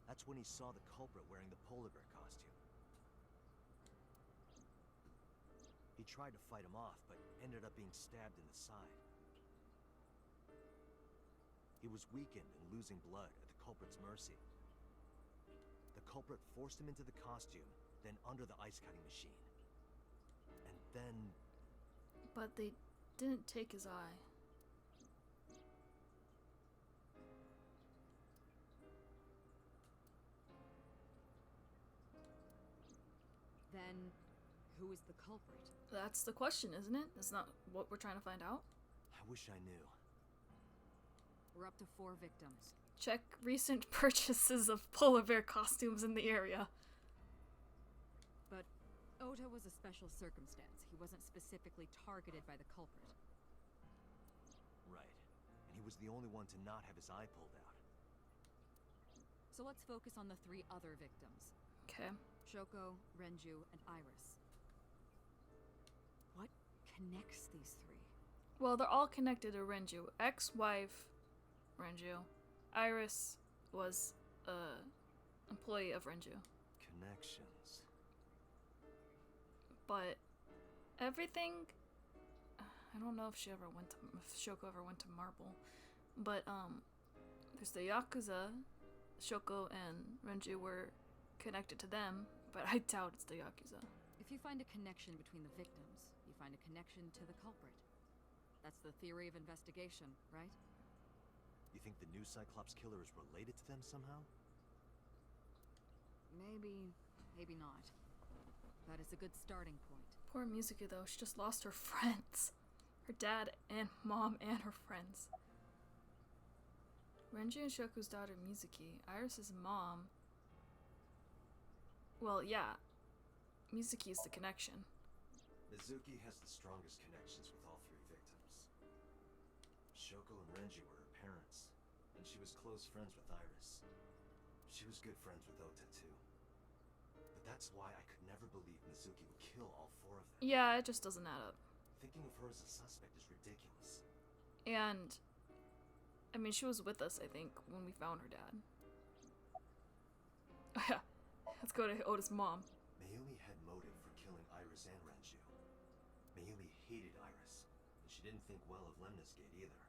D: That's when he saw the culprit wearing the polar bear costume. He tried to fight him off, but ended up being stabbed in the side. He was weakened and losing blood at the culprit's mercy. The culprit forced him into the costume, then under the ice cutting machine. And then...
A: But they didn't take his eye.
H: Then, who is the culprit?
A: That's the question, isn't it? That's not what we're trying to find out.
D: I wish I knew.
H: We're up to 4 victims.
A: Check recent purchases of polar bear costumes in the area.
H: But Ota was a special circumstance. He wasn't specifically targeted by the culprit.
D: Right. And he was the only one to not have his eye pulled out.
H: So let's focus on the 3 other victims.
A: Okay.
H: Shoko, Renju, and Iris. What connects these 3?
A: Well, they're all connected to Renju. Ex-wife Renju. Iris was a employee of Renju.
D: Connections.
A: But everything, I don't know if she ever went to, if Shoko ever went to Marble, but there's the Yakuza. Shoko and Renju were connected to them, but I doubt it's the Yakuza.
H: If you find a connection between the victims, you find a connection to the culprit. That's the theory of investigation, right?
D: You think the new Cyclops killer is related to them somehow?
H: Maybe, maybe not. But it's a good starting point.
A: Poor Mizuki though, she just lost her friends. Her dad and mom and her friends. Renju and Shoku's daughter Mizuki, Iris's mom. Well, yeah. Mizuki is the connection.
D: Mizuki has the strongest connections with all 3 victims. Shoko and Renju were her parents, and she was close friends with Iris. She was good friends with Ota too. But that's why I could never believe Mizuki would kill all 4 of them.
A: Yeah, it just doesn't add up.
D: Thinking of her as a suspect is ridiculous.
A: And, I mean, she was with us, I think, when we found her dad. Oh yeah, let's go to Ota's mom.
D: Mayumi had motive for killing Iris and Renju. Mayumi hated Iris, and she didn't think well of Lemnis Gate either.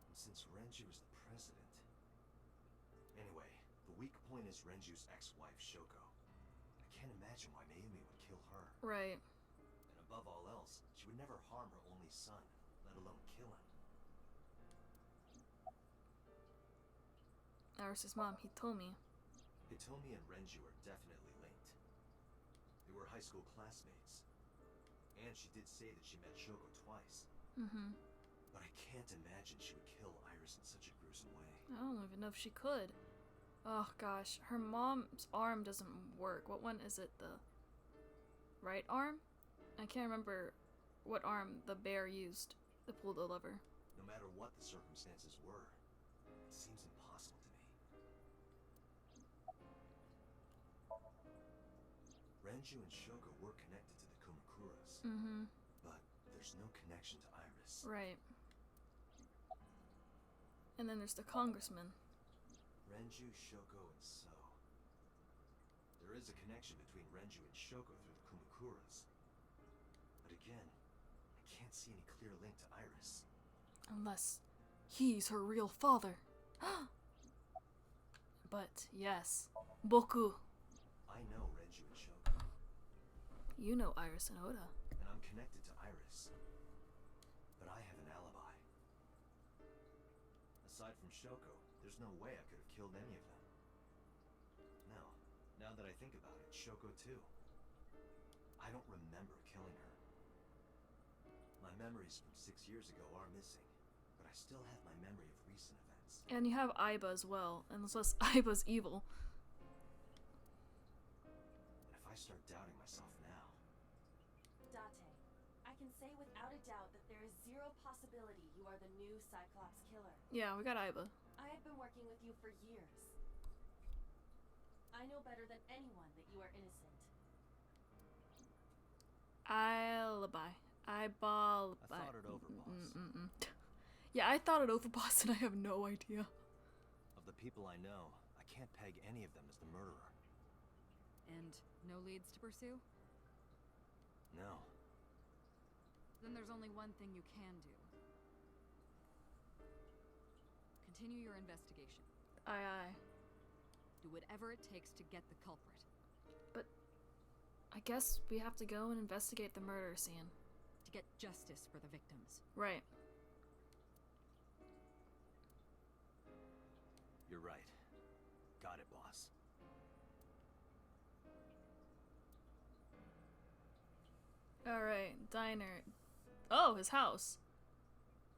D: And since Renju is the president... Anyway, the weak point is Renju's ex-wife, Shoko. I can't imagine why Mayumi would kill her.
A: Right.
D: And above all else, she would never harm her only son, let alone kill him.
A: Iris's mom, he told me.
D: Hitomi and Renju are definitely linked. They were high school classmates. And she did say that she met Shoko twice.
A: Mm-hmm.
D: But I can't imagine she would kill Iris in such a gruesome way.
A: I don't even know if she could. Oh gosh, her mom's arm doesn't work. What one is it? right arm? I can't remember what arm the bear used to pull the lever.
D: No matter what the circumstances were, it seems impossible to me. Renju and Shoko were connected to the Kumakuras,
A: Mm-hmm.
D: but there's no connection to Iris.
A: Right. And then there's the congressman.
D: Renju, Shoko, and So. There is a connection between Renju and Shoko through the Kumakuras. But again, I can't see any clear link to Iris.
A: Unless he's her real father. But yes, Boku.
D: I know Renju and Shoko,
A: You know Iris and Oda.
D: and I'm connected to Iris. But I have an alibi. Aside from Shoko, there's no way I could have killed any of them. No, now that I think about it, Shoko too. I don't remember killing her. My memories from 6 years ago are missing, but I still have my memory of recent events.
A: And you have Aiba as well, unless Aiba's evil.
D: And if I start doubting myself now...
E: Date, I can say without a doubt that there is zero possibility you are the new Cyclops killer.
A: Yeah, we got Aiba.
E: I have been working with you for years. I know better than anyone that you are innocent.
A: Alibi. Eyeball.
D: I thought it over, boss.
A: Yeah, I thought it over, boss, and I have no idea.
D: Of the people I know, I can't peg any of them as the murderer.
H: And no leads to pursue?
D: No.
H: Then there's only one thing you can do. Continue your investigation.
A: Aye.
H: Do whatever it takes to get the culprit.
A: But I guess we have to go and investigate the murder scene.
H: To get justice for the victims.
A: Right.
D: You're right. Got it, boss.
A: Alright, diner. Oh, his house.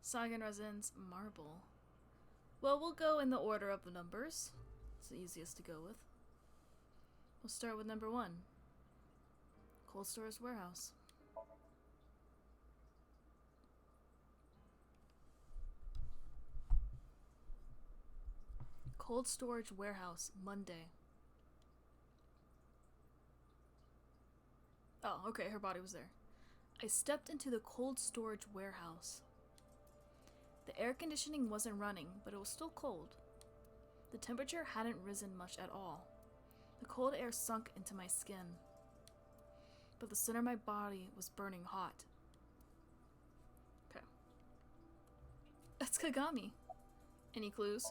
A: Sagan Residence Marble. Well, we'll go in the order of the numbers. It's the easiest to go with. We'll start with number 1. Cold Storage Warehouse. Cold Storage Warehouse, Monday. Oh, okay, her body was there. I stepped into the cold storage warehouse. The air conditioning wasn't running, but it was still cold. The temperature hadn't risen much at all. The cold air sunk into my skin, but the center of my body was burning hot. Okay. That's Kagami. Any clues?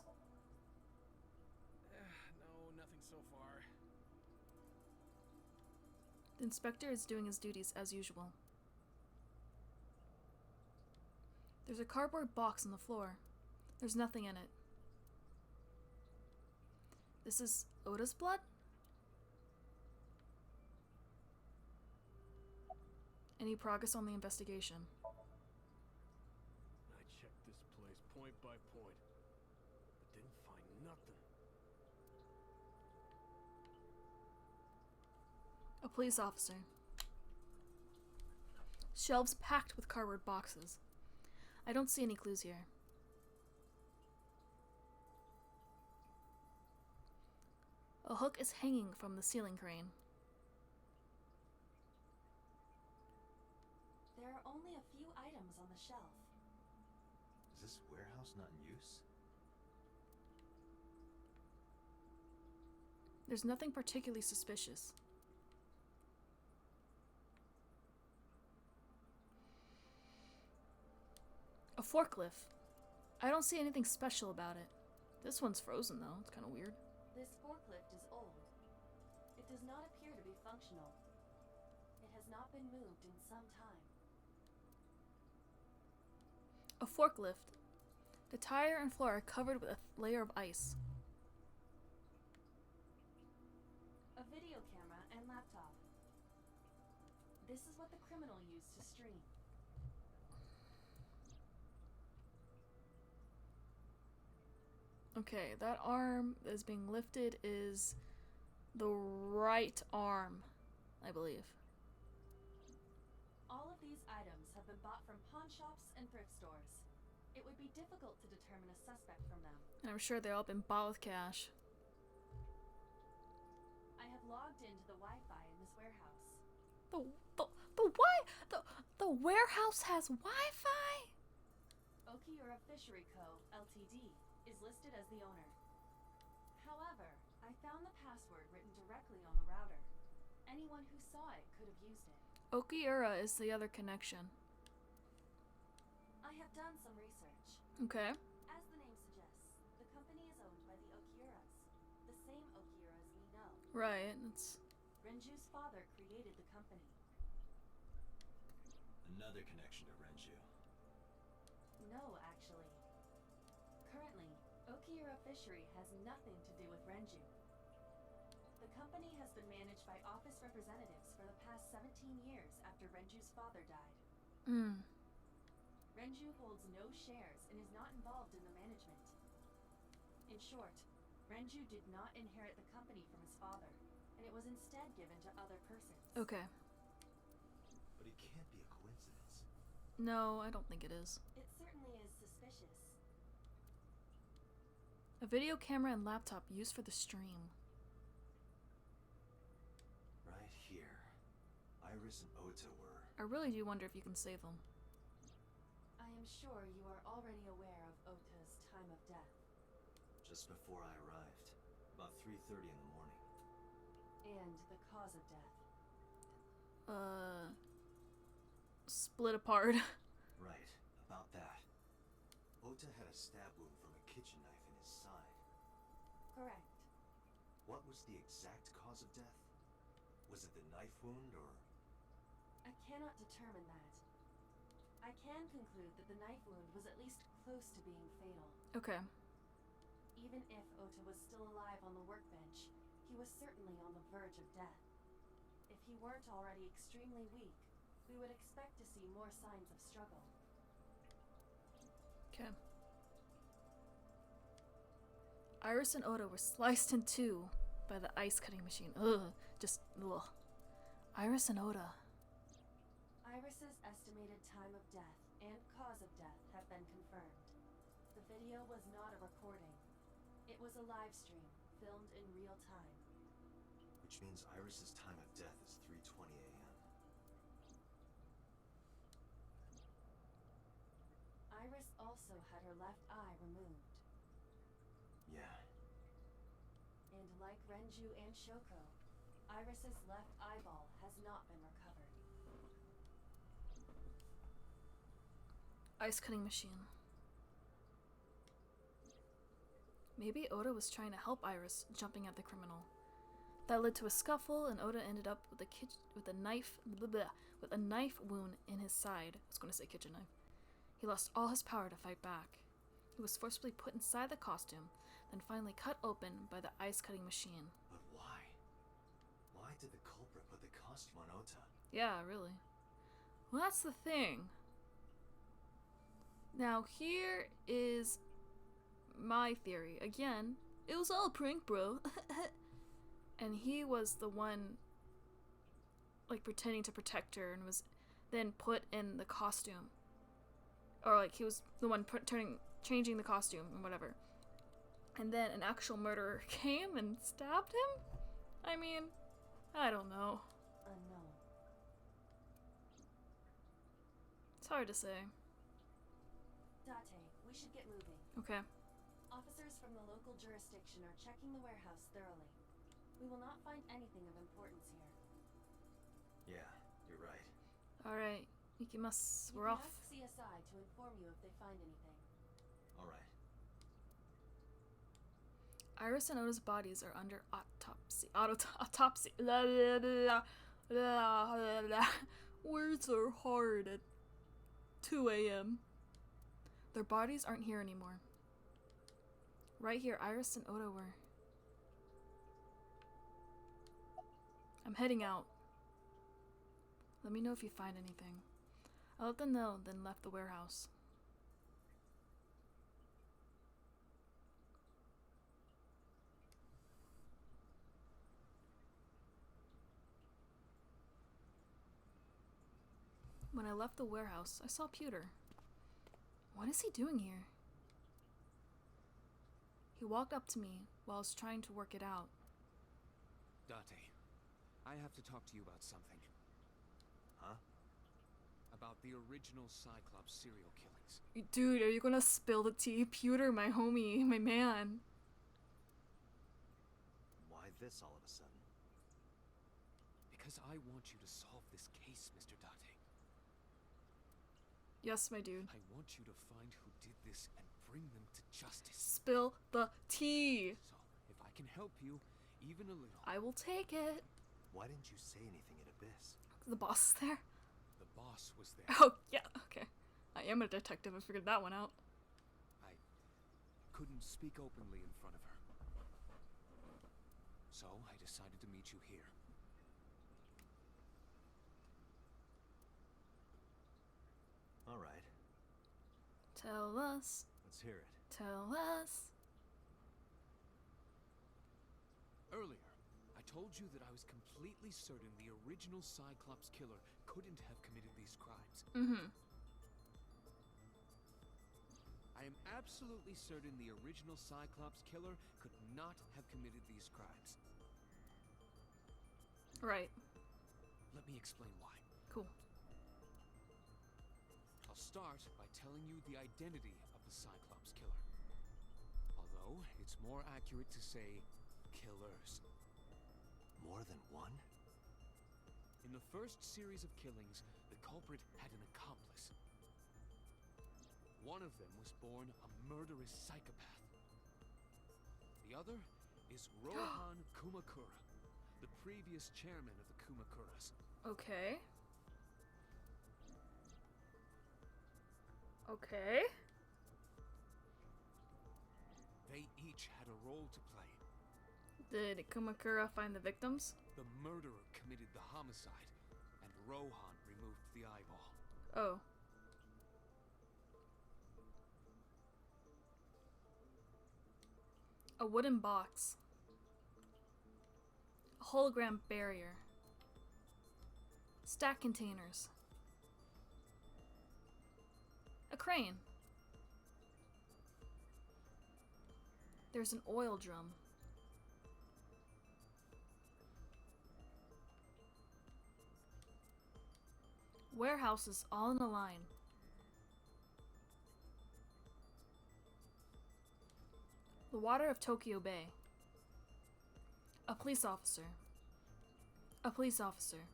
J: No, nothing so far.
A: The inspector is doing his duties as usual. There's a cardboard box on the floor. There's nothing in it. This is Oda's blood? Any progress on the investigation?
J: I checked this place point by point, but didn't find nothing.
A: A police officer. Shelves packed with cardboard boxes. I don't see any clues here. A hook is hanging from the ceiling crane.
E: There are only a few items on the shelf.
D: Is this warehouse not in use?
A: There's nothing particularly suspicious. A forklift. I don't see anything special about it. This one's frozen though, it's kind of weird.
E: This forklift is old. It does not appear to be functional. It has not been moved in some time.
A: A forklift. The tire and floor are covered with a layer of ice.
E: A video camera and laptop. This is what the criminal used to stream.
A: Okay, that arm that is being lifted is the right arm, I believe.
E: pawn shops, and thrift stores. It would be difficult to determine a suspect from them.
A: And I'm sure they've all been bought with cash.
E: I have logged into the Wi-Fi in this warehouse.
A: The warehouse has Wi-Fi?
E: Okiura Fishery Co., Ltd. is listed as the owner. However, I found the password written directly on the router. Anyone who saw it could have used it.
A: Okiura is the other connection.
E: I have done some research.
A: Okay.
E: As the name suggests, the company is owned by the Okiuras, the same Okiuras we know.
A: Right, it's...
E: Renju's father created the company.
D: Another connection to Renju.
E: No, actually. Currently, Okiura Fishery has nothing to do with Renju. The company has been managed by office representatives for the past 17 years after Renju's father died. Renju holds no shares and is not involved in the management. In short, Renju did not inherit the company from his father, and it was instead given to other persons.
A: Okay.
D: But it can't be a coincidence.
A: No, I don't think it is.
E: It certainly is suspicious.
A: A video camera and laptop used for the stream.
D: Right here. Iris and Ota were...
A: I really do wonder if you can save them.
E: I am sure you are already aware of Ota's time of death.
D: just before I arrived. About 3:30 in the morning.
E: And the cause of death.
A: Split apart.
D: Right, about that. Ota had a stab wound from a kitchen knife in his side.
E: Correct.
D: What was the exact cause of death? Was it the knife wound, or...?
E: I cannot determine that. I can conclude that the knife wound was at least close to being fatal.
A: Okay.
E: Even if Ota was still alive on the workbench, he was certainly on the verge of death. If he weren't already extremely weak, we would expect to see more signs of struggle.
A: Okay. Iris and Ota were sliced in two by the ice cutting machine. Ugh. Just, ugh. Iris and Ota.
E: Iris's estimated time of death and cause of death have been confirmed. The video was not a recording. It was a live stream, filmed in real time.
D: Which means Iris's time of death is 3:20 a.m.
E: Iris also had her left eye removed.
D: Yeah.
E: And like Renju and Shoko, Iris's left eyeball has not been recovered.
A: Ice cutting machine. Maybe Ota was trying to help Iris, jumping at the criminal. That led to a scuffle, and Ota ended up with a knife wound in his side. I was going to say kitchen knife. He lost all his power to fight back. He was forcibly put inside the costume, then finally cut open by the ice cutting machine.
D: But why? Why did the culprit put the costume on Ota?
A: Yeah, really. Well, that's the thing. Now, here is my theory. Again, it was all a prank, bro. And he was the one, like, pretending to protect her and was then put in the costume. Or, like, he was the one changing the costume and whatever. And then an actual murderer came and stabbed him? I mean, I don't know.
E: Unknown.
A: It's hard to say.
E: Date, we should get moving.
A: Okay.
E: Officers from the local jurisdiction are checking the warehouse thoroughly. We will not find anything of importance here.
D: Yeah, you're right.
A: Alright. Ikimasu. We're
E: You
A: off.
E: can ask CSI to inform you if they find anything.
D: Alright.
A: Iris and Ota's bodies are under autopsy. Autopsy. La, la, la, la, la, la. Words are hard at 2 a.m. Their bodies aren't here anymore. Right here, Iris and Ota were. I'm heading out. Let me know if you find anything. I let them know, then left the warehouse. When I left the warehouse, I saw Pewter. What is he doing here? He walked up to me while I was trying to work it out.
I: Date, I have to talk to you about something.
D: Huh?
I: About the original Cyclops serial killings.
A: Dude, are you gonna spill the tea? Pewter, my homie, my man.
D: Why this all of a sudden?
I: Because I want you to solve this case, Mr. Date.
A: Yes, my dude.
I: I want you to find who did this and bring them to justice.
A: Spill the tea.
I: So, if I can help you, even a little...
A: I will take it.
D: Why didn't you say anything at Abyss?
A: The boss is there?
I: The boss was there.
A: Oh, yeah, okay. I am a detective. I figured that one out.
I: I couldn't speak openly in front of her. So, I decided to meet you here.
D: All right.
A: Tell us.
D: Let's hear it.
A: Tell us.
I: Earlier, I told you that I was completely certain the original Cyclops killer couldn't have committed these crimes.
A: Mm-hmm.
I: I am absolutely certain the original Cyclops killer could not have committed these crimes.
A: Right.
I: Let me explain why.
A: Cool.
I: I'll start by telling you the identity of the Cyclops killer. Although, it's more accurate to say killers.
D: More than one?
I: In the first series of killings, the culprit had an accomplice. One of them was born a murderous psychopath. The other is Rohan Kumakura, the previous chairman of the Kumakuras.
A: Okay. Okay.
I: They each had a role to play.
A: Did Kumakura find the victims?
I: The murderer committed the homicide, and Rohan removed the eyeball.
A: Oh. A wooden box. A hologram barrier. Stack containers. A crane. There's an oil drum. Warehouses all in a line. The water of Tokyo Bay. A police officer. A police officer.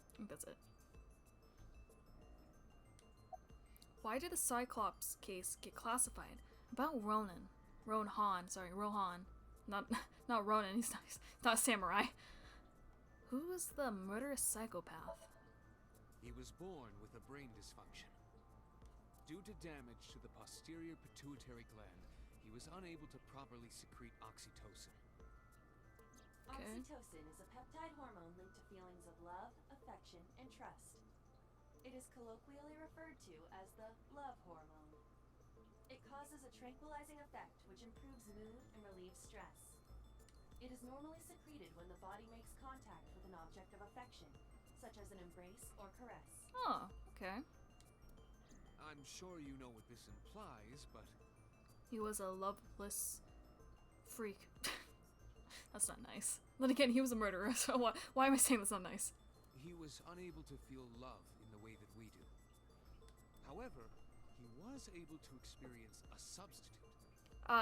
A: I think that's it. Why did the Cyclops case get classified? About Ronan. Rohan. Not Ronan, he's not a samurai. Who was the murderous psychopath?
I: He was born with a brain dysfunction. Due to damage to the posterior pituitary gland, he was unable to properly secrete oxytocin.
A: Okay.
E: Oxytocin is a peptide hormone linked to feelings of love, affection, and trust. It is colloquially referred to as the love hormone. It causes a tranquilizing effect which improves mood and relieves stress. It is normally secreted when the body makes contact with an object of affection, such as an embrace or caress.
A: Oh, okay.
I: I'm sure you know what this implies, but...
A: He was a loveless freak. That's not nice. Then again, he was a murderer, so why am I saying that's not nice?
I: He was unable to feel love in the way that we do. However, he was able to experience a substitute.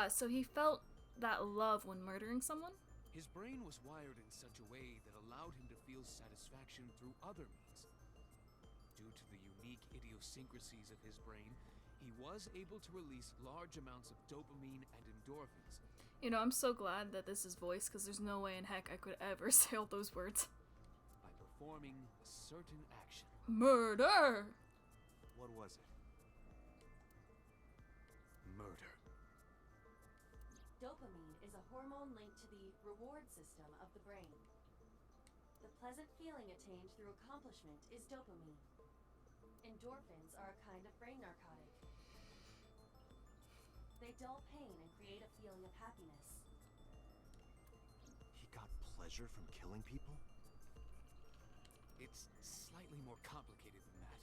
A: So he felt that love when murdering someone?
I: His brain was wired in such a way that allowed him to feel satisfaction through other means. Due to the unique idiosyncrasies of his brain, he was able to release large amounts of dopamine and endorphins.
A: You know, I'm so glad that this is voiced, because there's no way in heck I could ever say all those words.
I: By performing a certain action.
A: Murder!
D: What was it?
I: Murder.
E: Dopamine is a hormone linked to the reward system of the brain. The pleasant feeling attained through accomplishment is dopamine. Endorphins are a kind of brain narcotic. They dull pain and create a feeling of happiness.
D: He got pleasure from killing people?
I: It's slightly more complicated than that.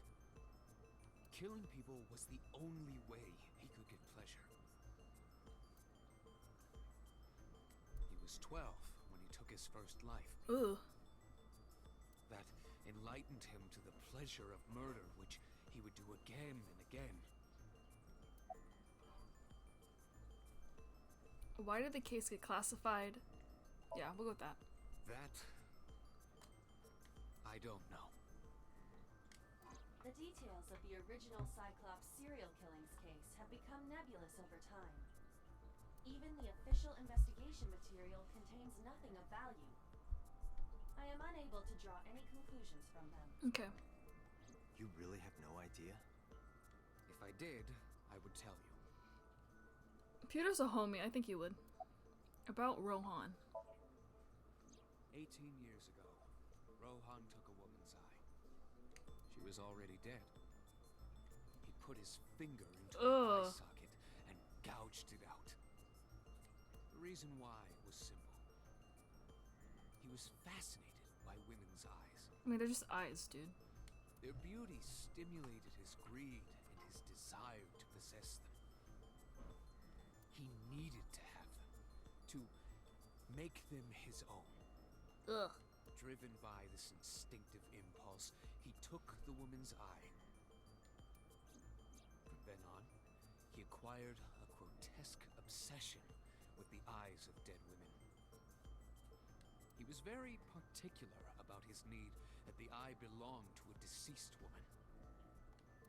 I: Killing people was the only way he could get pleasure. He was 12 when he took his first life.
A: Ooh.
I: That enlightened him to the pleasure of murder, which he would do again and again.
A: Why did the case get classified? Yeah, we'll go with that.
I: That... I don't know.
E: The details of the original Cyclops serial killings case have become nebulous over time. Even the official investigation material contains nothing of value. I am unable to draw any conclusions from them.
A: Okay.
D: You really have no idea?
I: If I did, I would tell you.
A: Pewter's a homie. I think you would. About Rohan.
I: 18 years ago, Rohan took a woman's eye. She was already dead. He put his finger into her eye socket and gouged it out. The reason why was simple. He was fascinated by women's eyes.
A: I mean, they're just eyes, dude.
I: Their beauty stimulated his greed and his desire to possess them. He needed to have them, to make them his own.
A: Ugh.
I: Driven by this instinctive impulse, he took the woman's eye. From then on, he acquired a grotesque obsession with the eyes of dead women. He was very particular about his need that the eye belonged to a deceased woman.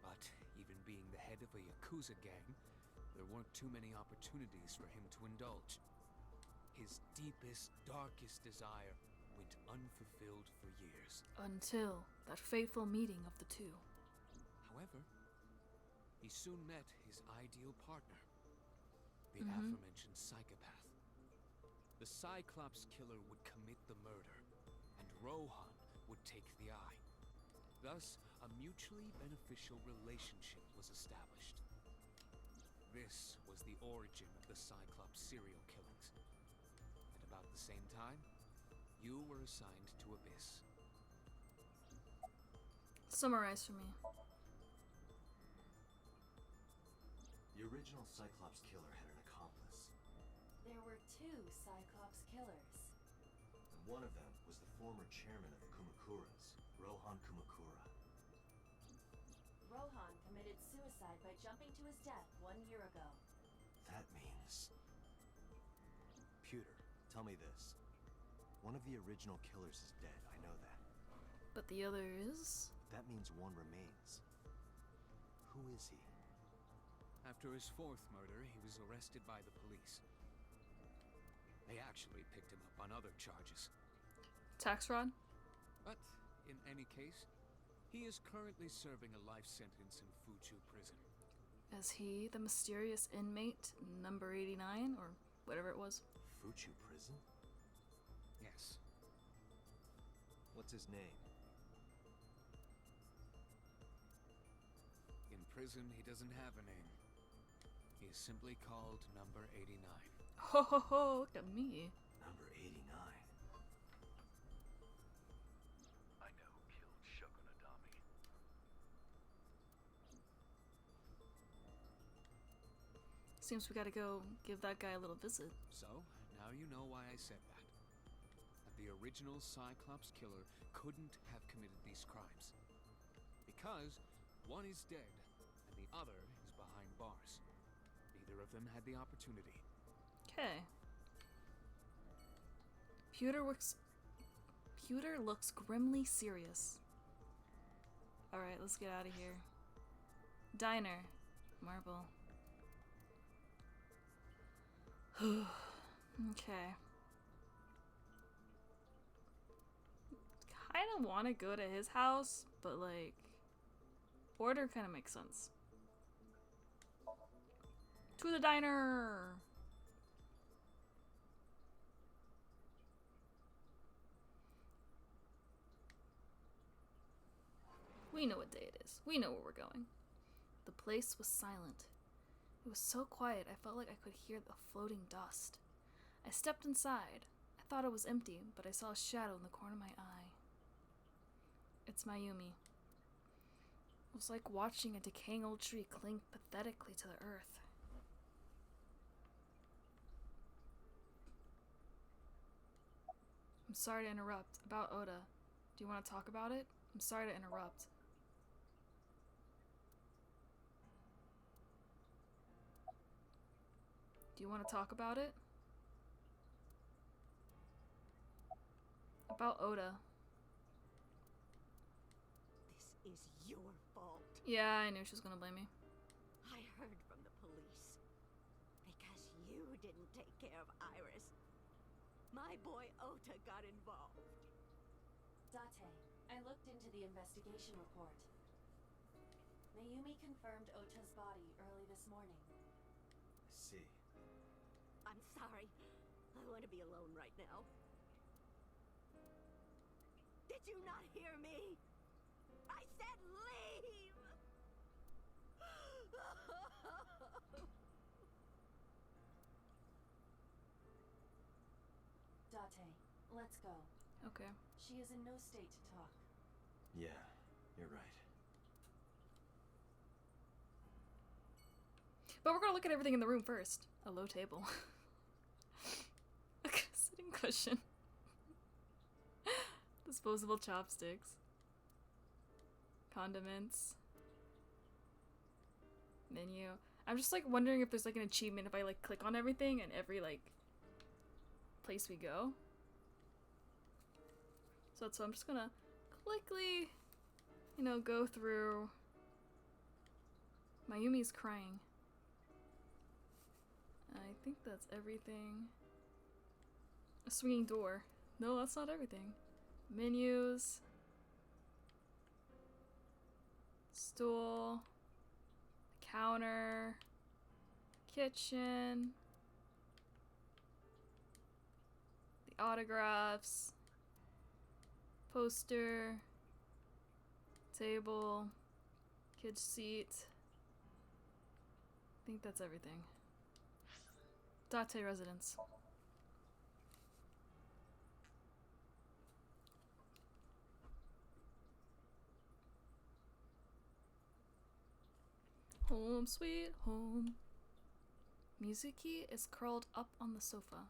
I: But even being the head of a Yakuza gang, there weren't too many opportunities for him to indulge. His deepest, darkest desire went unfulfilled for years.
A: Until that fateful meeting of the two.
I: However, he soon met his ideal partner, the aforementioned psychopath. The Cyclops killer would commit the murder, and Rohan would take the eye. Thus, a mutually beneficial relationship was established. This was the origin of the Cyclops serial killings. At about the same time, you were assigned to Abyss.
A: Summarize for me.
D: The original Cyclops killer had an accomplice,
E: There were two Cyclops killers.
D: and one of them was the former chairman of the Kumakuras, Rohan Kumakura.
E: Rohan committed suicide by jumping to his death 1 year ago.
D: That means... Pewter, tell me this. One of the original killers is dead, I know that.
A: But the other is?
D: That means one remains. Who is he?
I: After his fourth murder, he was arrested by the police. They actually picked him up on other charges.
A: Tax fraud?
I: But, in any case, he is currently serving a life sentence in Fuchu prison.
A: Is he the mysterious inmate number 89 or whatever it was?
D: Fuchu prison?
I: Yes.
D: What's his name?
I: In prison, he doesn't have a name. He is simply called Number 89.
A: Ho ho ho, look at me.
D: Number 89.
J: I know who killed Shogun Adami.
A: Seems we gotta go give that guy a little visit.
I: So, now you know why I said that. That the original Cyclops killer couldn't have committed these crimes. Because one is dead and the other is behind bars. Neither of them had the opportunity.
A: Okay. Pewter looks grimly serious. Alright, let's get out of here. Diner. Marble. Okay. Kinda wanna go to his house, but like, order kinda makes sense. To the diner! We know what day it is. We know where we're going. The place was silent. It was so quiet I felt like I could hear the floating dust. I stepped inside. I thought it was empty, but I saw a shadow in the corner of my eye. It's Mayumi. It was like watching a decaying old tree cling pathetically to the earth. I'm sorry to interrupt. About Oda. Do you want to talk about it? I'm sorry to interrupt. Do you want to talk about it? About Oda.
K: This is your fault.
A: Yeah, I knew she was gonna blame me.
K: I heard from the police. Because you didn't take care of Iris. My boy Ota got involved.
E: Date, I looked into the investigation report. Mayumi confirmed Ota's body early this morning.
D: I see.
K: I'm sorry. I want to be alone right now. Did you not hear me? I said leave!
E: Date, let's go.
A: Okay.
E: She is in no state to talk.
D: Yeah, you're right.
A: But we're gonna look at everything in the room first. A low table. A sitting cushion. Disposable chopsticks. Condiments. Menu. I'm just like wondering if there's like an achievement if I like click on everything and every like place we go. So I'm just gonna quickly, you know, go through. Mayumi's crying. I think that's everything. A swinging door. No, that's not everything. Menus. Stool. Counter. Kitchen. The autographs. Poster. Table. Kid's seat. I think that's everything. Date residence. Home sweet home. Mizuki is curled up on the sofa.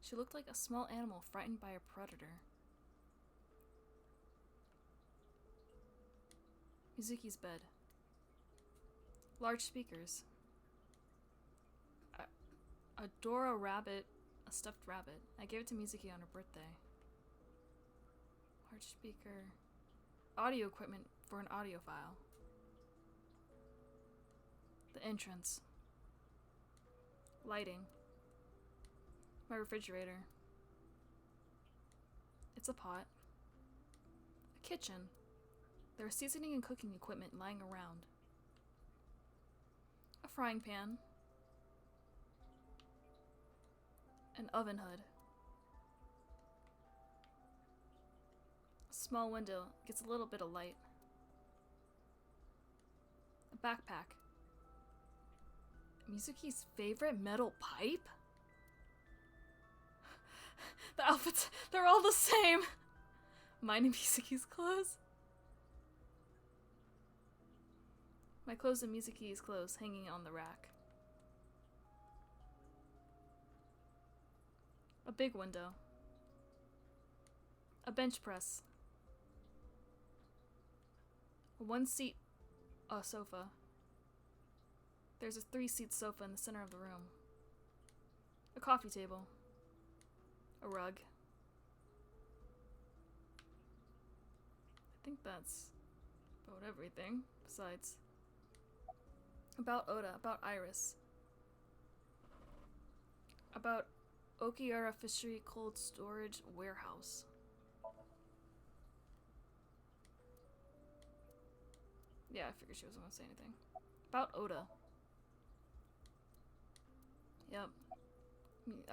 A: She looked like a small animal frightened by a predator. Mizuki's bed. Large speakers. Adora rabbit, a stuffed rabbit. I gave it to Mizuki on her birthday. Large speaker. Audio equipment for an audio file. The entrance. Lighting. My refrigerator. It's a pot. A kitchen. There is seasoning and cooking equipment lying around. A frying pan. An oven hood. A small window gets a little bit of light. A backpack. Mizuki's favorite metal pipe? The outfits, they're all the same! Mine and Mizuki's clothes? My clothes and Mizuki's clothes hanging on the rack. A big window. A bench press. A one-seat sofa. There's a 3-seat sofa in the center of the room. A coffee table. A rug. I think that's about everything. Besides, about Oda, about Iris. About Okiura Fishery Cold Storage Warehouse. Yeah, I figured she wasn't gonna say anything. About Oda. Yep.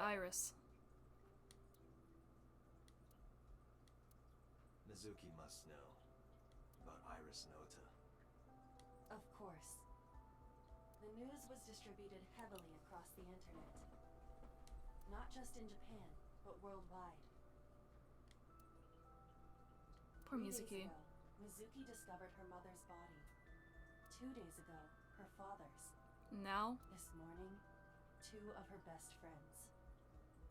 A: Iris.
D: Mizuki must know about Iris and Ota.
E: Of course. The news was distributed heavily across the internet. Not just in Japan, but worldwide.
A: Poor
E: 3 days
A: Mizuki.
E: ago, Mizuki discovered her mother's body. 2 days ago, her father's.
A: Now?
E: This morning, 2 of her best friends.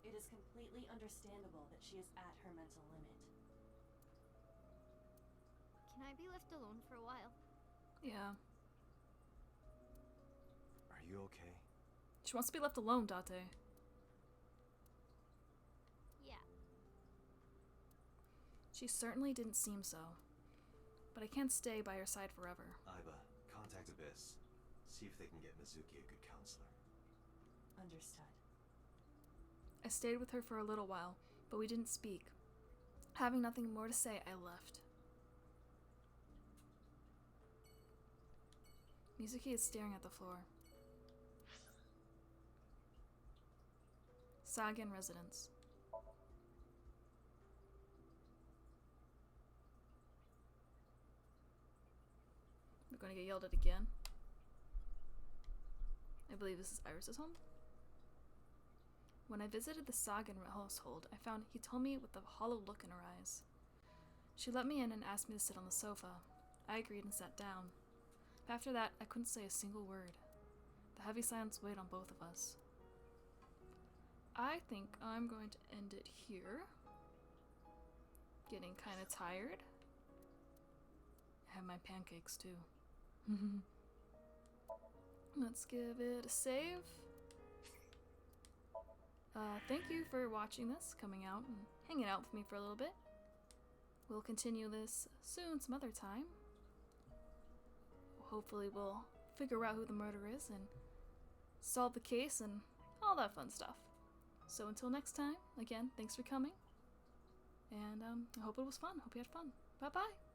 E: It is completely understandable that she is at her mental limit.
F: Can I be left alone for a while?
A: Yeah.
D: Are you okay?
A: She wants to be left alone, Date.
F: Yeah.
A: She certainly didn't seem so. But I can't stay by her side forever.
D: Iba, contact Abyss. See if they can get Mizuki a good counselor.
E: Understood.
A: I stayed with her for a little while, but we didn't speak. Having nothing more to say, I left. Mizuki is staring at the floor. Sagan residence. We're going to get yelled at again. I believe this is Iris's home. When I visited the Sagan household, I found Hitomi with a hollow look in her eyes. She let me in and asked me to sit on the sofa. I agreed and sat down. But after that, I couldn't say a single word. The heavy silence weighed on both of us. I think I'm going to end it here. Getting kind of tired. I have my pancakes too. Let's give it a save. Thank you for watching this, coming out and hanging out with me for a little bit. We'll continue this soon, some other time. Hopefully we'll figure out who the murderer is and solve the case and all that fun stuff. So until next time, again, thanks for coming. And I hope it was fun. Hope you had fun. Bye-bye.